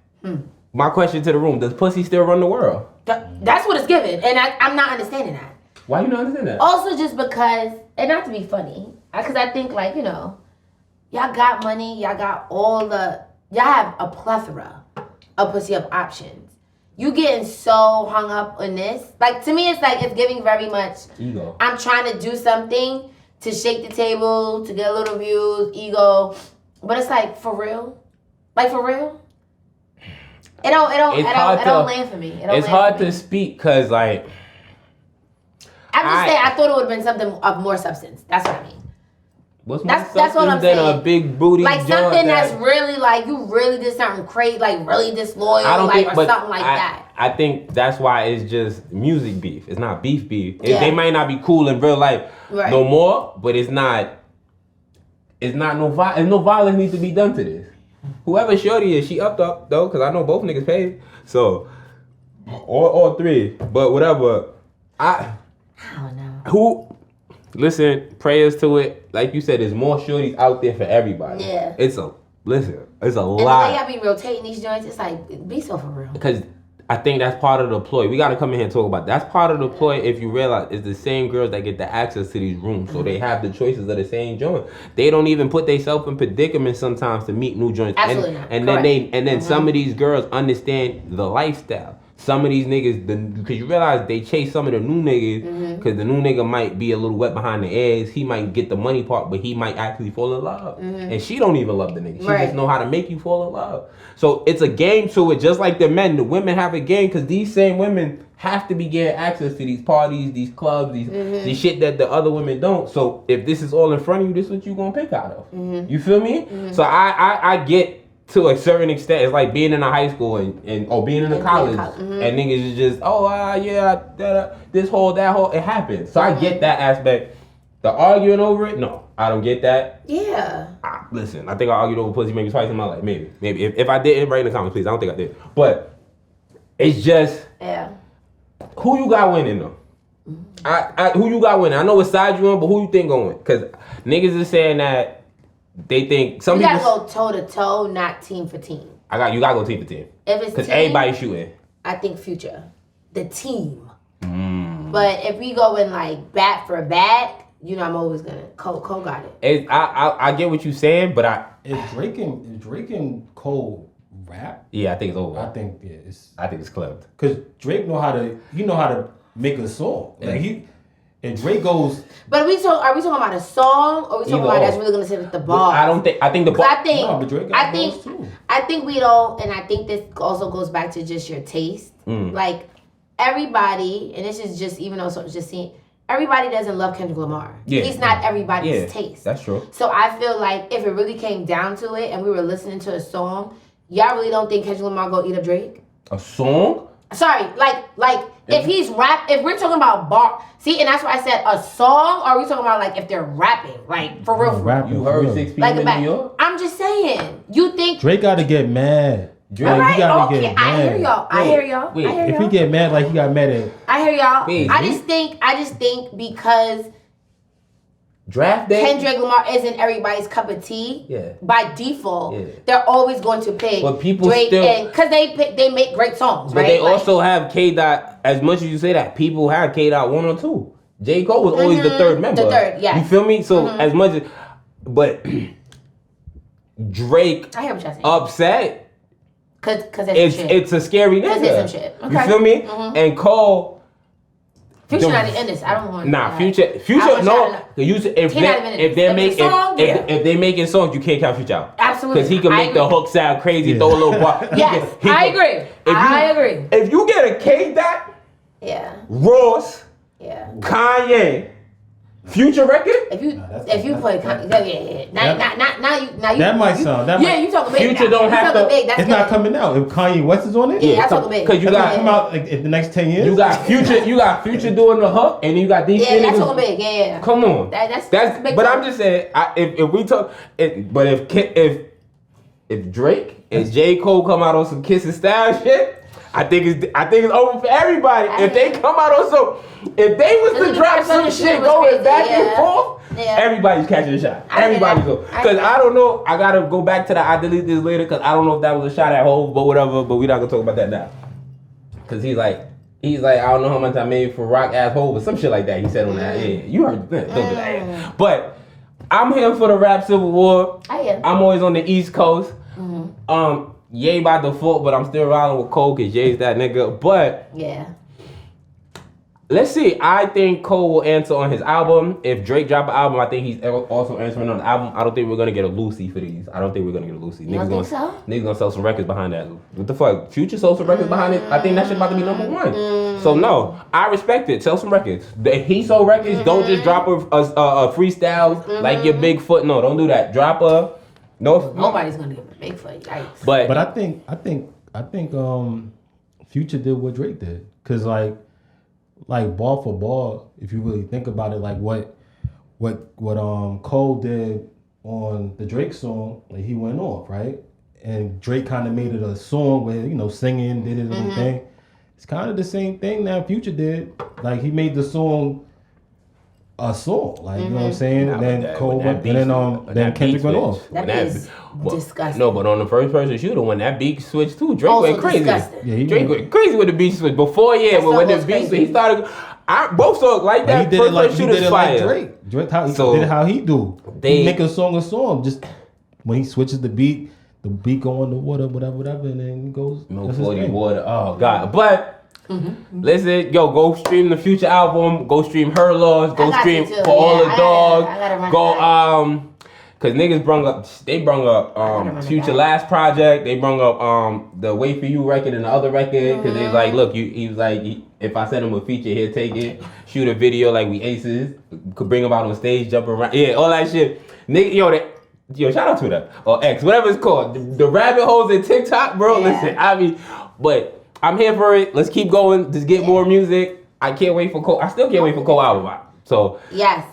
my question to the room: does pussy still run the world? That's what it's given, and I'm not understanding that. Why you not understand that? Also, just because, and not to be funny, because I think like y'all got money, y'all got y'all have a plethora of pussy of options. You getting so hung up on this. Like, to me, it's like, it's giving very much ego. I'm trying to do something to shake the table, to get a little views, ego. But it's like, for real? Like, for real? It don't land for me. It's hard to speak, because, like, I'm just saying, I thought it would have been something of more substance. That's what I mean. What's more That's what I'm saying. Than a big booty like something that's really like you really did something crazy, like really disloyal, or something like that. I think that's why it's just music beef. It's not beef. They might not be cool in real life no more, but it's not no violence. No violence needs to be done to this. Whoever shorty is, she upped up though, because I know both niggas paid. So or three, but whatever. I don't know. Listen, prayers to it. Like you said, there's more shorties out there for everybody. Yeah. It's a lot. And the way y'all be rotating these joints, it's like, be so for real. Because I think that's part of the ploy. We got to come in here and talk about that. That's part of the ploy. If you realize, it's the same girls that get the access to these rooms, so they have the choices of the same joint. They don't even put themselves in predicaments sometimes to meet new joints. Absolutely not. And then some of these girls understand the lifestyle. Some of these niggas, because you realize they chase some of the new niggas, because the new nigga might be a little wet behind the eggs. He might get the money part, but he might actually fall in love. And she don't even love the nigga. She just know how to make you fall in love. So it's a game to it, just like the men. The women have a game, because these same women have to be getting access to these parties, these clubs, these shit that the other women don't. So if this is all in front of you, this is what you gonna pick out of. You feel me? So I get, to a certain extent, it's like being in a high school or being in a college, and niggas is just, this whole, that whole, it happens. So I get that aspect. The arguing over it, no, I don't get that. Yeah. Listen, I think I argued over pussy maybe twice in my life, maybe. If I didn't, write in the comments, please. I don't think I did. But it's just, who you got winning though? Who you got winning? I know what side you on, but who you think going? Because niggas is saying that. They think some people. You gotta go toe to toe, not team for team. You gotta go team for team. If it's because everybody's shooting. I think Future, the team. But if we go in like bat for bat, I'm always gonna Cole got it. I get what you're saying, but if Drake and Cole rap, I think it's over. I think it's clubbed. Because Drake know how to make a song. Like and Drake goes. But are we talking about a song, or are we talking about that's really gonna sit with the bar? I think the bar. But Drake got bars too. I think we don't, and I think this also goes back to just your taste. Like everybody, and this is just even though it's just seeing. Everybody doesn't love Kendrick Lamar. Yeah. He's not everybody's taste. That's true. So I feel like if it really came down to it, and we were listening to a song, y'all really don't think Kendrick Lamar gonna eat up Drake? A song? Sorry, like if he's if we're talking about bar, see, and that's why I said a song, or are we talking about like if they're rapping, like for real? You heard 6 people in New York? I'm just saying, you think Drake got to get mad. Drake, all right, get mad. I hear y'all. If he get mad like he got mad at, I hear y'all. I just think because draft day, Kendrick Lamar isn't everybody's cup of tea. Yeah. By default, they're always going to pick Drake, because they make great songs, but right? they also have K. Dot. As much as you say that, people have K. Dot 1 or 2. J. Cole was always the third member. The third, yeah. You feel me? So as much as, but Drake, I hear what you're saying. Upset. Cause it's a scary nigga. Cause it's some shit. Okay. You feel me? And Cole. Future not in this. I don't want. Nah, Future. No. If they making songs, you can't count Future out. Absolutely. Because he can make the hook sound crazy, throw a little bar. Yes, I agree. I agree. If you get a K. Dot, Ross, Kanye, Future record. If you play, now you. That might sound. You talking big. Future don't have to. It's not coming out. If Kanye West is on it, I'm talking big. Because you got come out like in the next 10 years. You got Future doing the hook, and then you got these. That's talking big. Yeah. Come on. That's big. But I'm just saying, if we talk, but if Drake and J. Cole come out on some Kissing style shit, I think it's over for everybody. If they come out on if they was to drop some shit going back and forth, everybody's catching a shot. Everybody's going. Because I don't know. I gotta go back to I delete this later because I don't know if that was a shot at Hov, but whatever. But we're not gonna talk about that now. Because he's like, I don't know how much I made for rock ass Hov or some shit like that. He said on that. Yeah, you heard the thing. Don't do that. But I'm here for the rap civil war. I'm always on the East Coast. Ye by default, but I'm still riding with Cole because Ye's that nigga. But let's see. I think Cole will answer on his album. If Drake drop an album, I think he's also answering on the album. I don't think we're gonna get a Lucy for these. I don't think we're gonna get a Lucy. You don't think so? Niggas gonna sell some records behind that. What the fuck? Future sold some records behind it. I think that shit about to be number one. So no, I respect it. Sell some records. If he sold records, don't just drop a freestyle like your Bigfoot. No, don't do that. Drop a Nobody's gonna give a Bigfoot. Yikes. But I think Future did what Drake did, cause like ball for ball, if you really think about it, like what Cole did on the Drake song, like he went off, right? And Drake kind of made it a song where, singing, did his own thing. It's kind of the same thing that Future did. Like he made the song a song, like you know what I'm saying? And then Cole went, and then Kendrick went off. That is disgusting. No, but on the first person shooter, when that beat switched too, Drake went crazy. Yeah, Drake went crazy with the beat switch. Before, when the beat switch, he started. Both songs like that. He did it like Drake. Drake did how he do. He make a song. Just when he switches the beat go on the water, whatever, and then he goes. No floating water. Oh God, but. Listen, go stream the Future album. Go stream Her Laws. Go stream For All the Dogs. Go cause niggas brung up Future last project. They brung up the Wait For You record and the other record. Cause they like, look, he was like, if I send him a feature, he'll take it. Shoot a video like we aces. Could bring him out on stage, jump around. Yeah, all that shit. Nigga, shout out to them or X, whatever it's called. The rabbit holes in TikTok, bro. Yeah. Listen, but. I'm here for it. Let's keep going. Just get more music. I can't wait for Cole. I still can't wait for Cole album. So yes,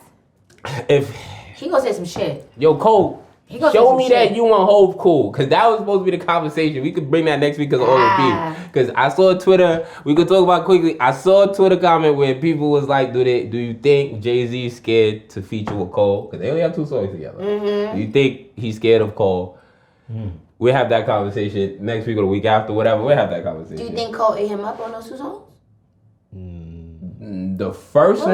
if he gonna say some shit. Yo, Cole, show me that you want Hov cool, cause that was supposed to be the conversation. We could bring that next week because of all the beef. Cause I saw Twitter. We could talk about it quickly. I saw a Twitter comment where people was like, "Do you think Jay-Z is scared to feature with Cole? Cause they only have 2 songs together. Do you think he's scared of Cole?" We'll have that conversation next week or the week after, whatever. We'll have that conversation. Do you think Cole ate him up on those 2 songs? The first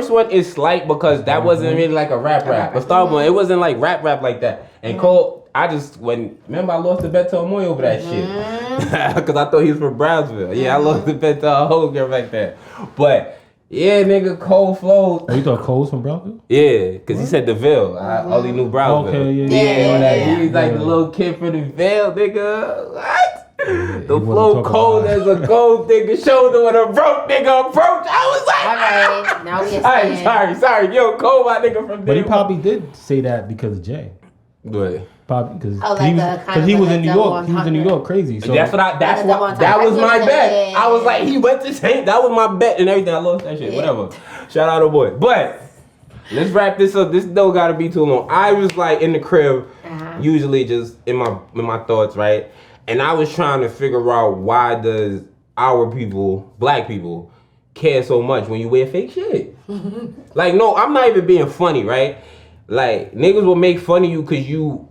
one is slight because that wasn't really like a rap. The Star one, it wasn't like rap like that. And Cole, remember I lost the bet to Amoy over that shit because I thought he was from Brownsville. Yeah, I lost the bet to a whole girl back there, but. Yeah, nigga, Cole flows. Oh, you thought Cole's from Brownsville? Yeah, because he said the Ville. I only knew Brownsville. Okay, yeah. He's like the little kid from the Ville, nigga. What? The flow cold as a gold nigga shoulder with a broke nigga approach. I was like, alright, now we understand. Sorry. Yo, Cole, my nigga from But he probably did say that because of Jay. Good. Probably because he was in New York. He was in New York crazy. So that was my bet. I was like, he went to say that was my bet and everything. I lost that shit. Whatever. Shout out to boy. But let's wrap this up. This don't gotta be too long. I was like in the crib, usually just in my thoughts, right? And I was trying to figure out why does our people, black people, care so much when you wear fake shit. Like, no, I'm not even being funny, right? Like, niggas will make fun of you because you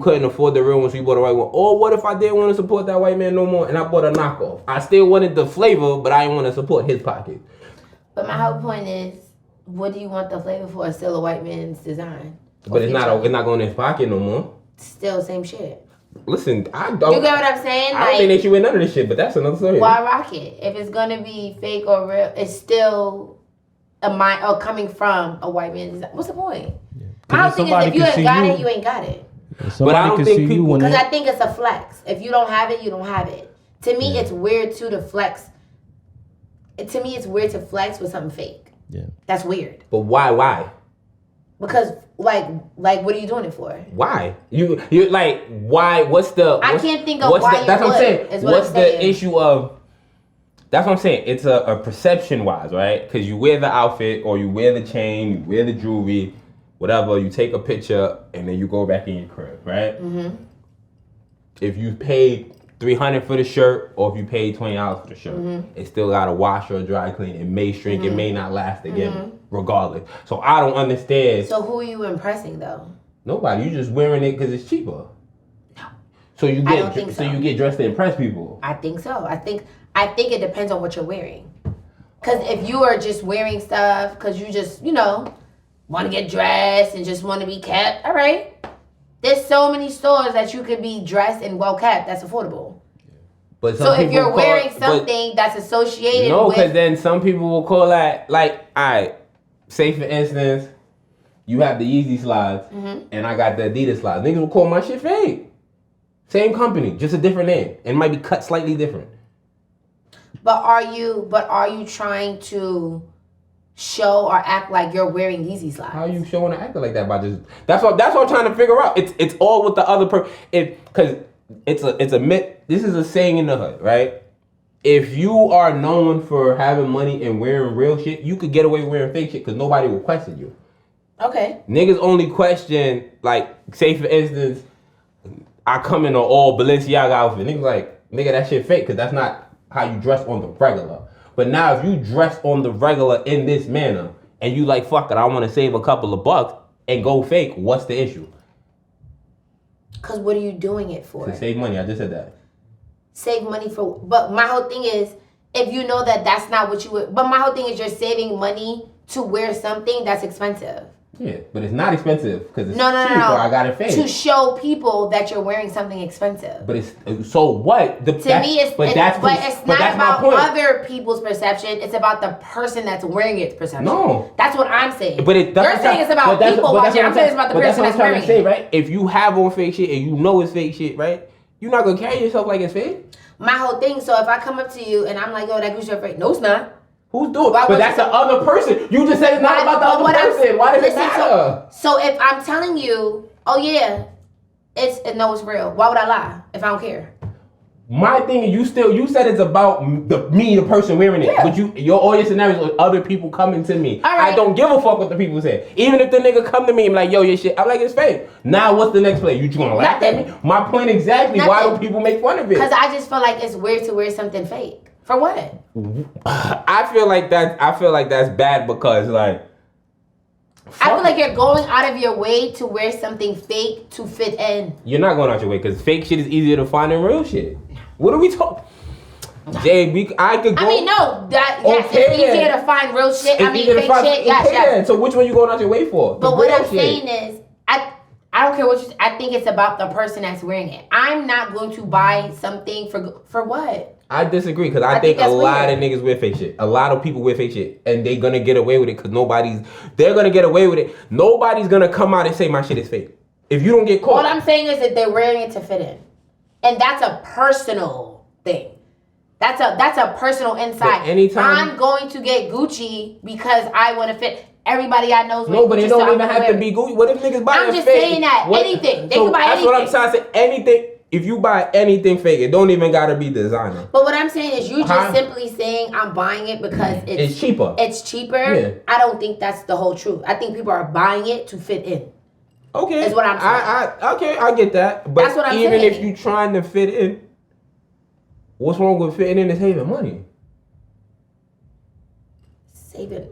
couldn't afford the real one, so you bought the white one. Or what if I didn't want to support that white man no more and I bought a knockoff? I still wanted the flavor, but I didn't want to support his pocket. But my whole point is, what do you want the flavor for? It's still a white man's design. But it's not going in his pocket no more. Still the same shit. Listen, I don't. You get what I'm saying? I don't think they should wear none of this shit, but that's another story. Why rock it? If it's gonna be fake or real, it's still coming from a white man's design. What's the point? Yeah. I don't think if you ain't got it, you ain't got it. But I don't think people, because I think it's a flex. If you don't have it, you don't have it. To me, it's weird to flex. To me, it's weird to flex with something fake. Yeah, that's weird. But why? Because like, what are you doing it for? Why? You like why? What's the? I can't think of why. That's what I'm saying. What's the issue of? That's what I'm saying. It's a perception wise, right? Because you wear the outfit or you wear the chain, you wear the jewelry, whatever. You take a picture and then you go back in your crib, right? Mm-hmm. if you paid $300 for the shirt or if you paid $20 for the shirt, it still got a wash or a dry clean. It may shrink. It may not last again, regardless. So I don't understand. So who are you impressing though? Nobody. You just wearing it because it's cheaper. No. So you I don't think so you get dressed to impress people. I think so. I think it depends on what you're wearing. Because if you are just wearing stuff because you just, want to get dressed and just want to be kept, all right. There's so many stores that you could be dressed and well kept that's affordable. But so if you're wearing something that's associated with... No, because then some people will call that, like, all right, say for instance, you have the Yeezy slides and I got the Adidas slides. Niggas will call my shit fake. Same company, just a different name. It might be cut slightly different. But are you trying to show or act like you're wearing Yeezy slides? How are you showing and acting like that by just? That's what I'm trying to figure out. It's all with the other person. Because it's a myth. This is a saying in the hood, right? If you are known for having money and wearing real shit, you could get away wearing fake shit because nobody will question you. Okay. Niggas only question, like, say for instance, I come in an all Balenciaga outfit. Niggas like, nigga, that shit fake because that's not how you dress on the regular. But now if you dress on the regular in this manner and you like, fuck it, I want to save a couple of bucks and go fake, what's the issue? Because what are you doing it for? To save money. I just said that. Save money for... But my whole thing is, if you know that that's not what you would... But my whole thing is you're saving money to wear something that's expensive. Yeah, but it's not expensive because it's cheap, No. or I got it fake. To show people that you're wearing something expensive. But it's so what? To me, it's not about other people's perception. It's about the person that's wearing its perception. No, that's what I'm saying. But you're saying it's about people watching. I'm saying it's about the person that's wearing it. Right? If you have on fake shit and you know it's fake shit, right? You're not gonna carry yourself like it's fake. My whole thing. So if I come up to you and I'm like, "Yo, that Gucci shirt fake," no, it's not. Who's doing it? But that's the other person. You just said it's not about the other person. Why does it matter? So if I'm telling you, oh yeah, it's real. Why would I lie if I don't care? My thing is you said it's about the person wearing it. Yeah. But all your scenarios are other people coming to me. Right. I don't give a fuck what the people say. Even if the nigga come to me and like, yo, your shit, I'm like, it's fake. Now what's the next play? You gonna laugh at me? My point exactly. Nothing. Why do people make fun of it? Because I just feel like it's weird to wear something fake. For what? I feel like that's bad because like I feel like you're going out of your way to wear something fake to fit in. You're not going out your way because fake shit is easier to find than real shit. What are we talking? Jade, I could go. I mean, no, it's easier to find real shit. Fake shit. Yes. So which one you going out your way for? But what I'm saying is, I don't care what you. I think it's about the person that's wearing it. I'm not going to buy something for what. I disagree because I think a lot of niggas wear fake shit. A lot of people wear fake shit, and they're gonna get away with it because they're gonna get away with it. Nobody's gonna come out and say my shit is fake. If you don't get caught. What I'm saying is that they're wearing it to fit in, and that's a personal thing. That's a personal insight. Anytime I'm going to get Gucci because I want to fit. Everybody I know is no, but it don't even have to be Gucci. What if niggas buy I'm just saying that anything they can buy anything. That's what I'm trying to say. Anything. If you buy anything fake, it don't even gotta be designer. But what I'm saying is you just simply saying I'm buying it because it's cheaper. It's cheaper. Yeah. I don't think that's the whole truth. I think people are buying it to fit in. Okay. That's what I'm saying. I get that. But that's what I'm even saying. If you trying to fit in, what's wrong with fitting in and saving money? Saving.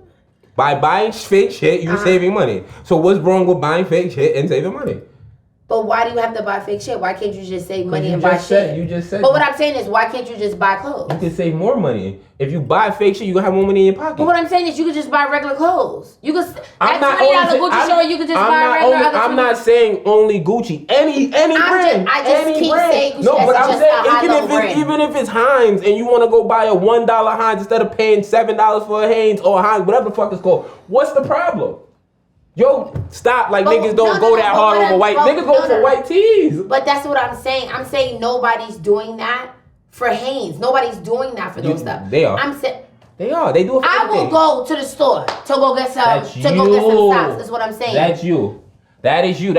By buying fake shit, you're saving money. So what's wrong with buying fake shit and saving money? But why do you have to buy fake shit? Why can't you just save money and buy shit? You just said. But what I'm saying is, why can't you just buy clothes? You can save more money. If you buy fake shit, you gonna have more money in your pocket. But what I'm saying is, you could just buy regular clothes. You could that $20 Gucci shirt. You could just buy regular. I'm not saying only Gucci. Any brand. I just keep saying Gucci. No, but I'm saying even if it's Heinz and you want to go buy a $1 Heinz instead of paying $7 for a Hanes or a Heinz, whatever the fuck it's called. What's the problem? Yo, stop. Like, niggas don't go that hard over white. Niggas go for white tees. But that's what I'm saying. I'm saying nobody's doing that for Hanes. Nobody's doing that for those stuff. They are. I'm saying they are. They do it for I will go to the store to go get some socks. That's what I'm saying. That's you. That is you.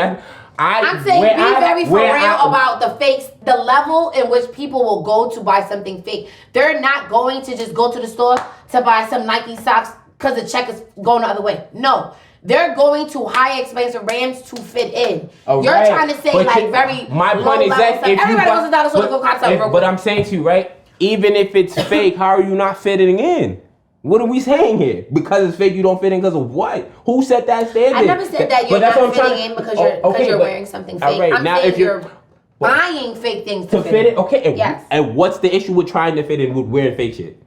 I'm saying be very for real about the fakes, the level in which people will go to buy something fake. They're not going to just go to the store to buy some Nike socks because the check is going the other way. No. They're going to high expensive brands to fit in. You're trying to say very my point is that if everybody goes to dollar store to go cop something. But I'm saying to you, right? Even if it's fake, how are you not fitting in? What are we saying here? Because it's fake, you don't fit in because of what? Who set that standard? I never said that you're not fitting in because you're wearing something fake. Right, I'm saying you're buying fake things to fit in. Okay, yes. And what's the issue with trying to fit in with wearing fake shit?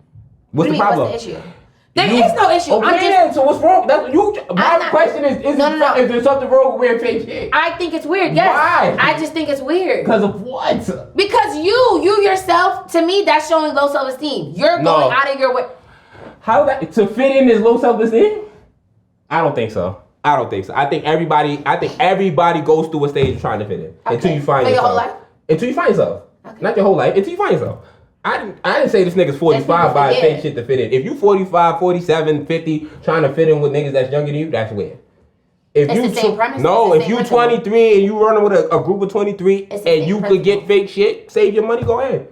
What's the problem? What's the issue? There is no issue. Okay, so what's wrong? My question is there something wrong with wearing fake shit? I think it's weird, yes. Why? I just think it's weird. Because of what? Because you yourself, to me, that's showing low self-esteem. You're going out of your way. How that to fit in is low self-esteem? I don't think so. I think everybody goes through a stage of trying to fit in until you find yourself. Your whole life? Until you find yourself. Okay. Not your whole life. Until you find yourself. I didn't say this nigga's 45 buying fake shit to fit in. If you 45, 47, 50 trying to fit in with niggas that's younger than you, that's weird. If it's the same premise. No, if you 23 and you running with a group of 23 and you could get fake shit, save your money, go ahead.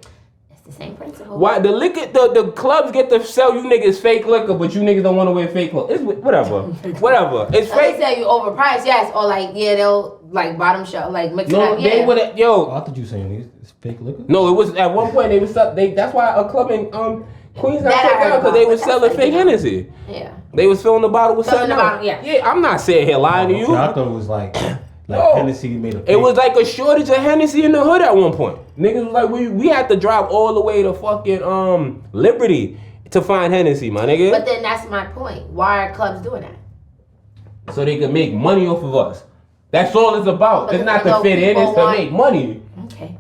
It's the same principle. Why the clubs get to sell you niggas fake liquor, but you niggas don't want to wear fake clothes? It's whatever. It's fake. They sell you overpriced, yes, or they'll bottom shelf, mix it up. No, they would. I thought you saying it's fake liquor. No, it was at one point they was that's why a club in Queens got shut down because they was selling fake Hennessy. Yeah. They was filling the bottle with something else. Yeah, I'm not sitting here lying to you. I thought it was like Hennessy made a fake. It was like a shortage of Hennessy in the hood at one point. Niggas was like, we had to drive all the way to fucking Liberty to find Hennessy, my nigga. But then that's my point. Why are clubs doing that? So they can make money off of us. That's all it's about. But it's not to fit in, it's to make money. Okay.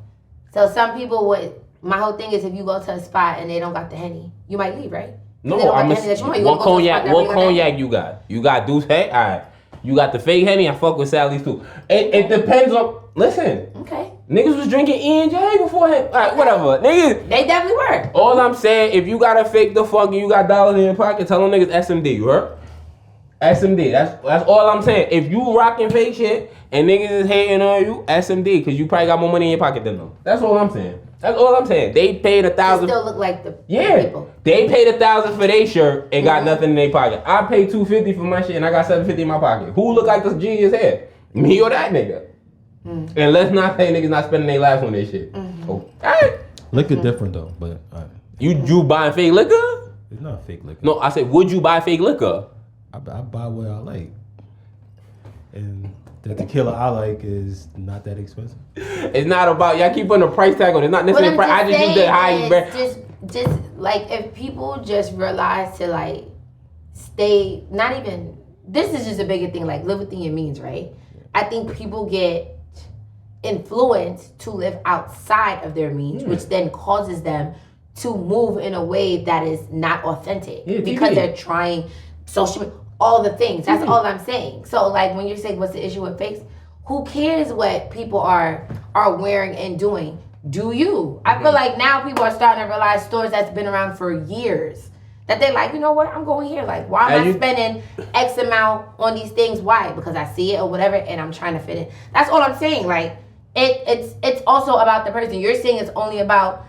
So some people would, my whole thing is if you go to a spot and they don't got the Henny, you might leave, right? No, what cognac you got? You got Deuce Hay? Alright. You got the fake Henny, I fuck with Sally's too. It depends on, listen. Okay. Niggas was drinking E&J beforehand. Alright, whatever. Niggas. They definitely were. All I'm saying, if you gotta fake the fuck and you got dollars in your pocket, tell them niggas SMD, you heard? SMD, that's all I'm saying. If you rocking fake shit and niggas is hating on you, SMD, because you probably got more money in your pocket than them. That's all I'm saying. They paid $1,000. Still look like the people. They paid $1,000 for their shirt and got nothing in their pocket. I paid $250 for my shit and I got $750 in my pocket. Who look like this genius here? Me or that nigga? And let's not say niggas not spending their lives on this shit. Okay. Liquor different though, but you buying fake liquor? It's not fake liquor. No, I said, would you buy fake liquor? I buy what I like, and the tequila I like is not that expensive. It's not about y'all keep putting a price tag on it. It's not necessarily price. I just use the highest. Just if people just realize to stay, not even. This is just a bigger thing. Live within your means, right? Yeah. I think people get influenced to live outside of their means, which then causes them to move in a way that is not authentic because they're trying social media. All the things. That's all I'm saying. So when you're saying what's the issue with fakes, who cares what people are wearing and doing? Do you? I feel like now people are starting to realize stores that's been around for years that they're you know what? I'm going here. Why am I spending X amount on these things? Why? Because I see it or whatever, and I'm trying to fit in. That's all I'm saying. It's also about the person. You're saying it's only about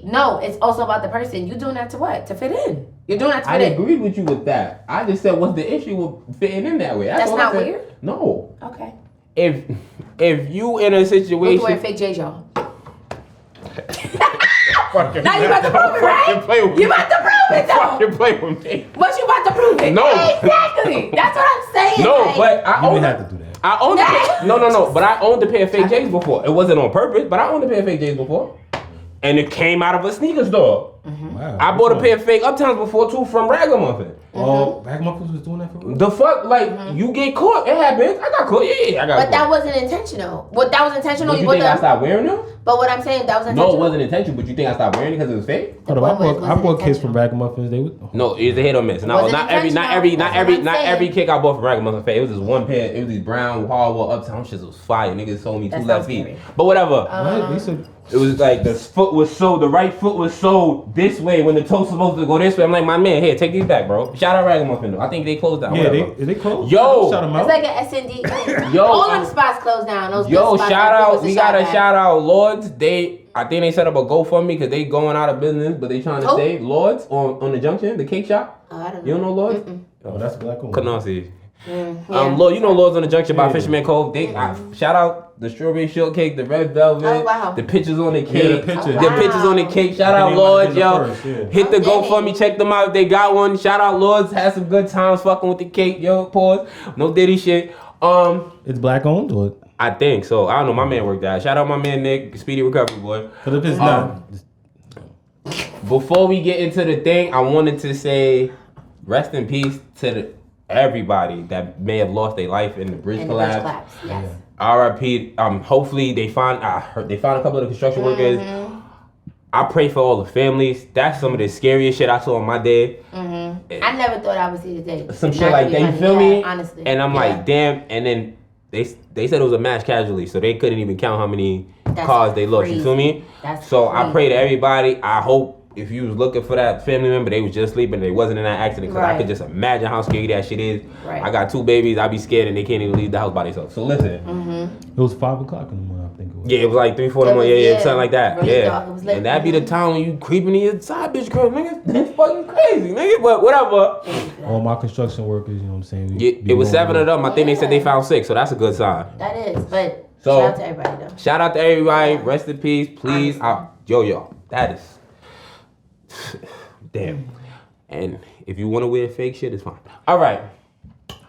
no, it's also about the person. You doing that to what? To fit in. You're doing that to fit in. I agreed with you with that. I just said, what's the issue with fitting in that way? That's not weird? No. Okay. If you in a situation... Look, wearing fake Jade, y'all. Now you about to prove it, right? You about to prove it, though. Fucking play with me. But you about to prove it. No. Exactly. That's what I'm saying. No, but I owned... You didn't have to do that. I owned No. But I owned a pair of fake J's before. It wasn't on purpose, but I owned a pair of fake J's before. And it came out of a sneaker store. Wow, I bought a pair of fake Uptowns before too from Ragamuffin. Oh, Ragamuffin was doing that for real? The fuck, you get caught. It happens. I got caught. Yeah, I got caught. But that wasn't intentional. That was intentional. You think I stopped wearing them? But what I'm saying, that was intentional. No, it wasn't intentional. But you think I stopped wearing it because it was fake? I bought kicks from Ragamuffins. No, it was a hit or miss. No, not every kick I bought from Ragamuffin fake. It was just one pair. It was these brown Hardwell Uptown shits. Was fire. Niggas sold me 2 left feet. But whatever. It was the right foot was sold this way when the toe was supposed to go this way. I'm like, my man, here, take these back, bro. Shout out Ragamuffin though. I think they closed down. Yeah, they closed. Yo, shout them out. It's like an S&D. All them spots closed down. Those shout out. We got a shout out, Lords. I think they set up a GoFundMe because they going out of business, but they trying to save Lords on the Junction, the cake shop. Oh, I don't know. You don't know Lords? Oh, that's black owned. Canarsie. Yeah. Lord, you know Lords on the Junction by Fisherman Cove. They shout out the strawberry shortcake, the red velvet, Oh, wow. the pictures on the cake, Yeah, the pictures. Oh, the wow. pictures on the cake. Shout out Lords, yo. Hit the Oh, GoFundMe, Diddy. check them out if they got one. Shout out Lords, had some good times fucking with the cake, yo. Pause. No Diddy shit. It's black owned or? I think so. I don't know. My man worked out. Shout out my man Nick, speedy recovery boy. Because if it's not, Before we get into the thing, I wanted to say rest in peace to everybody that may have lost their life in the bridge And the bridge collapse. collapse, yes. R.I.P. Hopefully they find. I heard they found a couple of the construction workers. I pray for all the families. That's some of the scariest shit I saw on my day. I never thought I would see the day. Some shit Not like to that. be You honest. feel Yeah, me? honestly. And I'm Yeah. like, damn. And then they said it was a mass casualty, so they couldn't even count how many That's cars they lost. You crazy. feel me? That's so I crazy. pray to everybody. I hope if you was looking for that family member, they was just sleeping, they wasn't in that accident. Because I Right. could just imagine how scary that shit is. Right. I got 2 babies. I be scared and they can't even leave the house by themselves. So listen. it was 5 o'clock in the morning, I think it was. Yeah, it was like 3, 4 in the It morning. was, Yeah, yeah, something like that. really Yeah. dark. It was late. And that be the time when you creeping in your side bitch crib, nigga. That's fucking crazy, nigga. But whatever. All my construction workers, you know what I'm saying? Yeah, it was 7 of them. I think they said they found 6, so that's a good sign. That is, but So- shout out to everybody though. Shout out to everybody. Rest in peace, please. Yo, that is damn. And if you want to wear fake shit, it's fine. All right,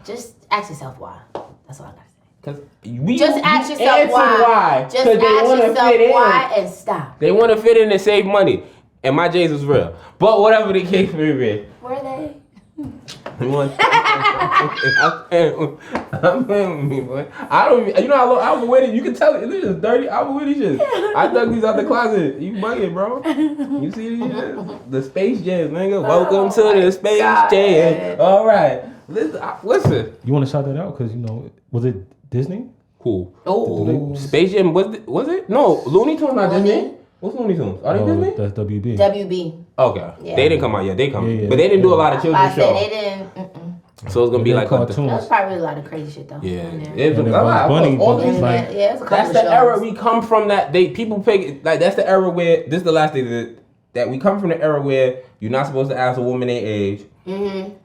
Just ask yourself why. That's all I gotta say. because we Just ask yourself answered why. Just 'Cause they ask wanna yourself fit in. why and stop. They want to fit in and save money, and my J's was real. But whatever the case may be, Were they? I'm playing with me, boy. I don't even, you know, I was wearing it. You can tell it. This is dirty. I was wearing these shit. I dug these out the closet. You bugging, bro. You see these shit? The Space Jam, nigga. Welcome to the Space Jam. All right. Listen. You want to shout that out? Because, you know, was it Disney? Cool. Oh, Space Jam, was it? No, Looney Tunes, not Looney? Disney. What's Looney Tunes? Are they Disney? That's WB. WB. Okay. Yeah. They didn't come out yet. They come. Yeah. But they didn't do a lot of I children's said they shows. didn't. So it's going to be They're like cartoons. That was probably a lot of crazy shit though. Yeah. in there. It was And a then lot. Bugs Bunny, All but these- it's like- Yeah, it was a couple That's of the shows. era we come from. That people pick like that's the era where this is the last thing that we come from the era where you're not supposed to ask a woman their age.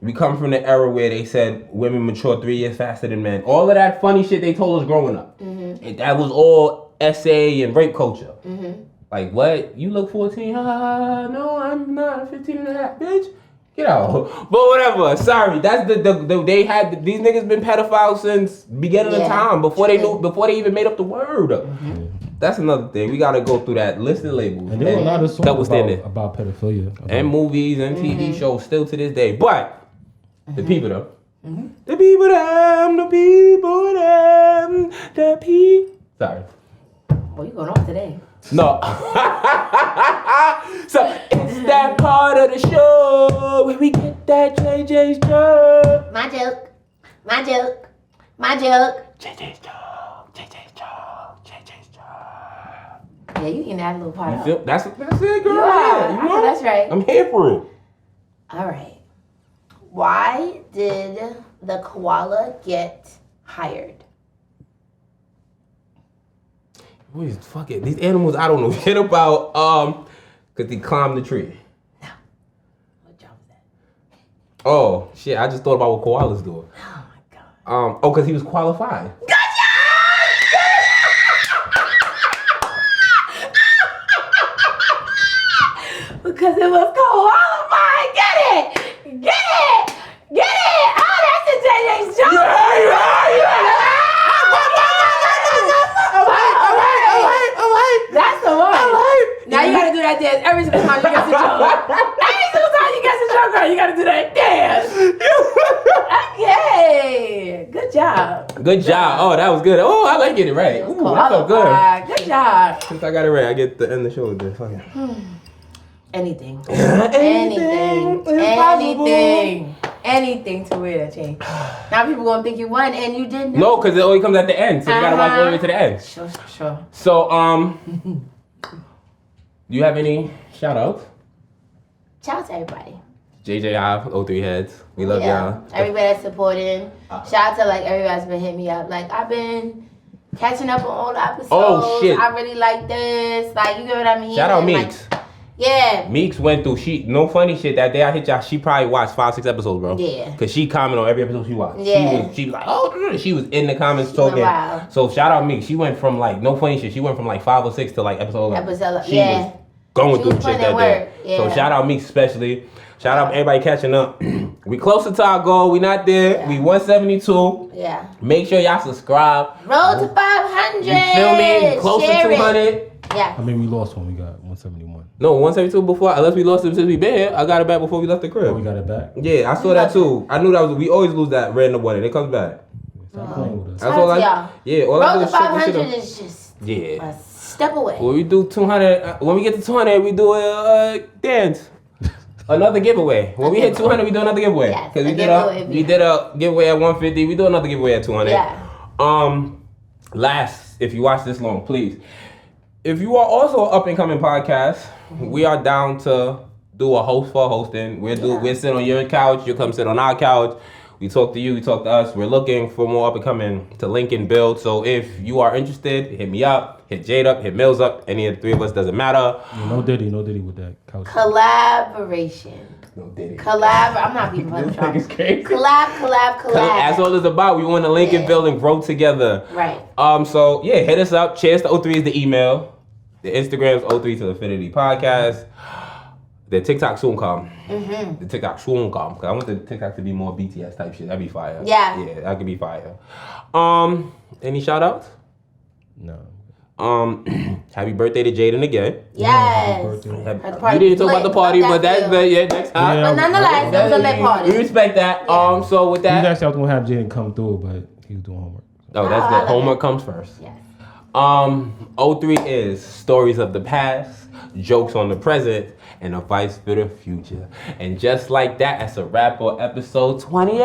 We come from the era where they said women mature 3 years faster than men. All of that funny shit they told us growing up. And that was all SA and rape culture. Like what? You look 14? No, I'm not 15 and a half, bitch. Get out. But whatever. Sorry. That's they had these niggas been pedophiles since beginning of time before they even made up the word. That's another thing. We gotta go through that list of labels. And there were a lot of double songs standard. about pedophilia. And movies and TV shows still to this day. But the people though. The people them, the people them, the people. Sorry. Well, you going off today. No. So it's that part of the show where we get that JJ's joke. My joke. My joke. My joke. JJ's joke. JJ's joke. JJ's joke. Yeah, you can add a little part You of feel? That's it, girl. You Yeah, are. you I know know? that's right. I'm here for it. All right. Why did the koala get hired? Wait, fuck it. These animals I don't know shit about. Cause they climbed the tree. No. What job was that? Oh shit! I just thought about what koalas do. Oh my god. Oh, cause he was qualified. Because it was qualified. Get it! Get it! Get it! Oh, that's a JJ's joke. That's the one. Now you gotta do that dance every single time you get the joke. Every single time you get the joke, girl, you gotta do that dance. Okay. Good job. Good job. Oh, that was good. Oh, I like getting it right. It was Ooh, that felt good. qualified. Good job. Since I got it right, I get to end the show with this. Fucking. Anything. Anything is possible. Anything to wear that chain. Now people gonna think you won and you didn't. No, because it always comes at the end, so you gotta watch all the way to the end. Sure. So, do you have any shout outs? Shout out to everybody. JJ 03 heads. We love y'all. Everybody that's supporting. Shout out to like everybody's been hitting me up. Like I've been catching up on old episodes. Oh, shit. I really like this. Like, you get what I mean? Shout out And, Meeks. Like, yeah. Meeks went through, no funny shit, that day I hit y'all, she probably watched 5-6 episodes, bro. Yeah. Cause she commented on every episode she watched. Yeah. She was like, oh, she was in the comments talking. Wow. So shout out Meeks. She went from like, no funny shit, she went from like 5 or 6 to like episode 11. She was going through shit that day. Yeah. So shout out Meeks especially. Shout out everybody catching up. We closer to our goal. We not there. Yeah. We 172. Yeah. Make sure y'all subscribe. Roll to 500. You feel me? Close to Share 200. it. Yeah. I mean, we lost one. We got 171. No, 172 before. Unless we lost it since we been here. I got it back before we left the crib. Oh, we got it back. Yeah, I saw that too. I knew that was. We always lose that random one, and it comes back. Stop playing with us. That's all I. y'all. Yeah, all I Roll do to is check this 500 shit up. is just Yeah. a step away. When we do 200, when we get to 200, we do a dance. Another giveaway. When we hit 200, we do another giveaway. Yes, Cause a we did a giveaway at 150. We do another giveaway at 200. Yeah. Last, if you watch this long, please. If you are also an up and coming podcast, we are down to do a host for hosting. We'll sit on your couch. You'll come sit on our couch. We talk to you. We talk to us. We're looking for more up and coming to link and build. So if you are interested, hit me up. Hit Jade up. Hit Mills up. Any of the three of us, doesn't matter. Yeah, no Diddy with that couch. Collaboration. No Diddy. I'm not even playing with y'all. This nigga's crazy. Collab. That's all it's about. We want to link and build and grow together. Right. So yeah, hit us up. Cheers to 03 is the email. The Instagram is 03 to Infinity Podcast. The TikTok soon come. Mm-hmm. The TikTok soon come. Cause I want the TikTok to be more BTS type shit. That'd be fire. Yeah. Yeah, that could be fire. Any shout outs? No. Happy birthday to Jaden again. Yes. You didn't talk about the party, but that's next time. Yeah. But nonetheless, it was a lit party. We respect that. Yeah. So with He was that, actually going to have Jade come through, but he was doing homework. oh, that's good. Homework comes first. Yes. 03 is stories of the past, jokes on the present, and advice for the future. And just like that, that's a wrap on episode 28.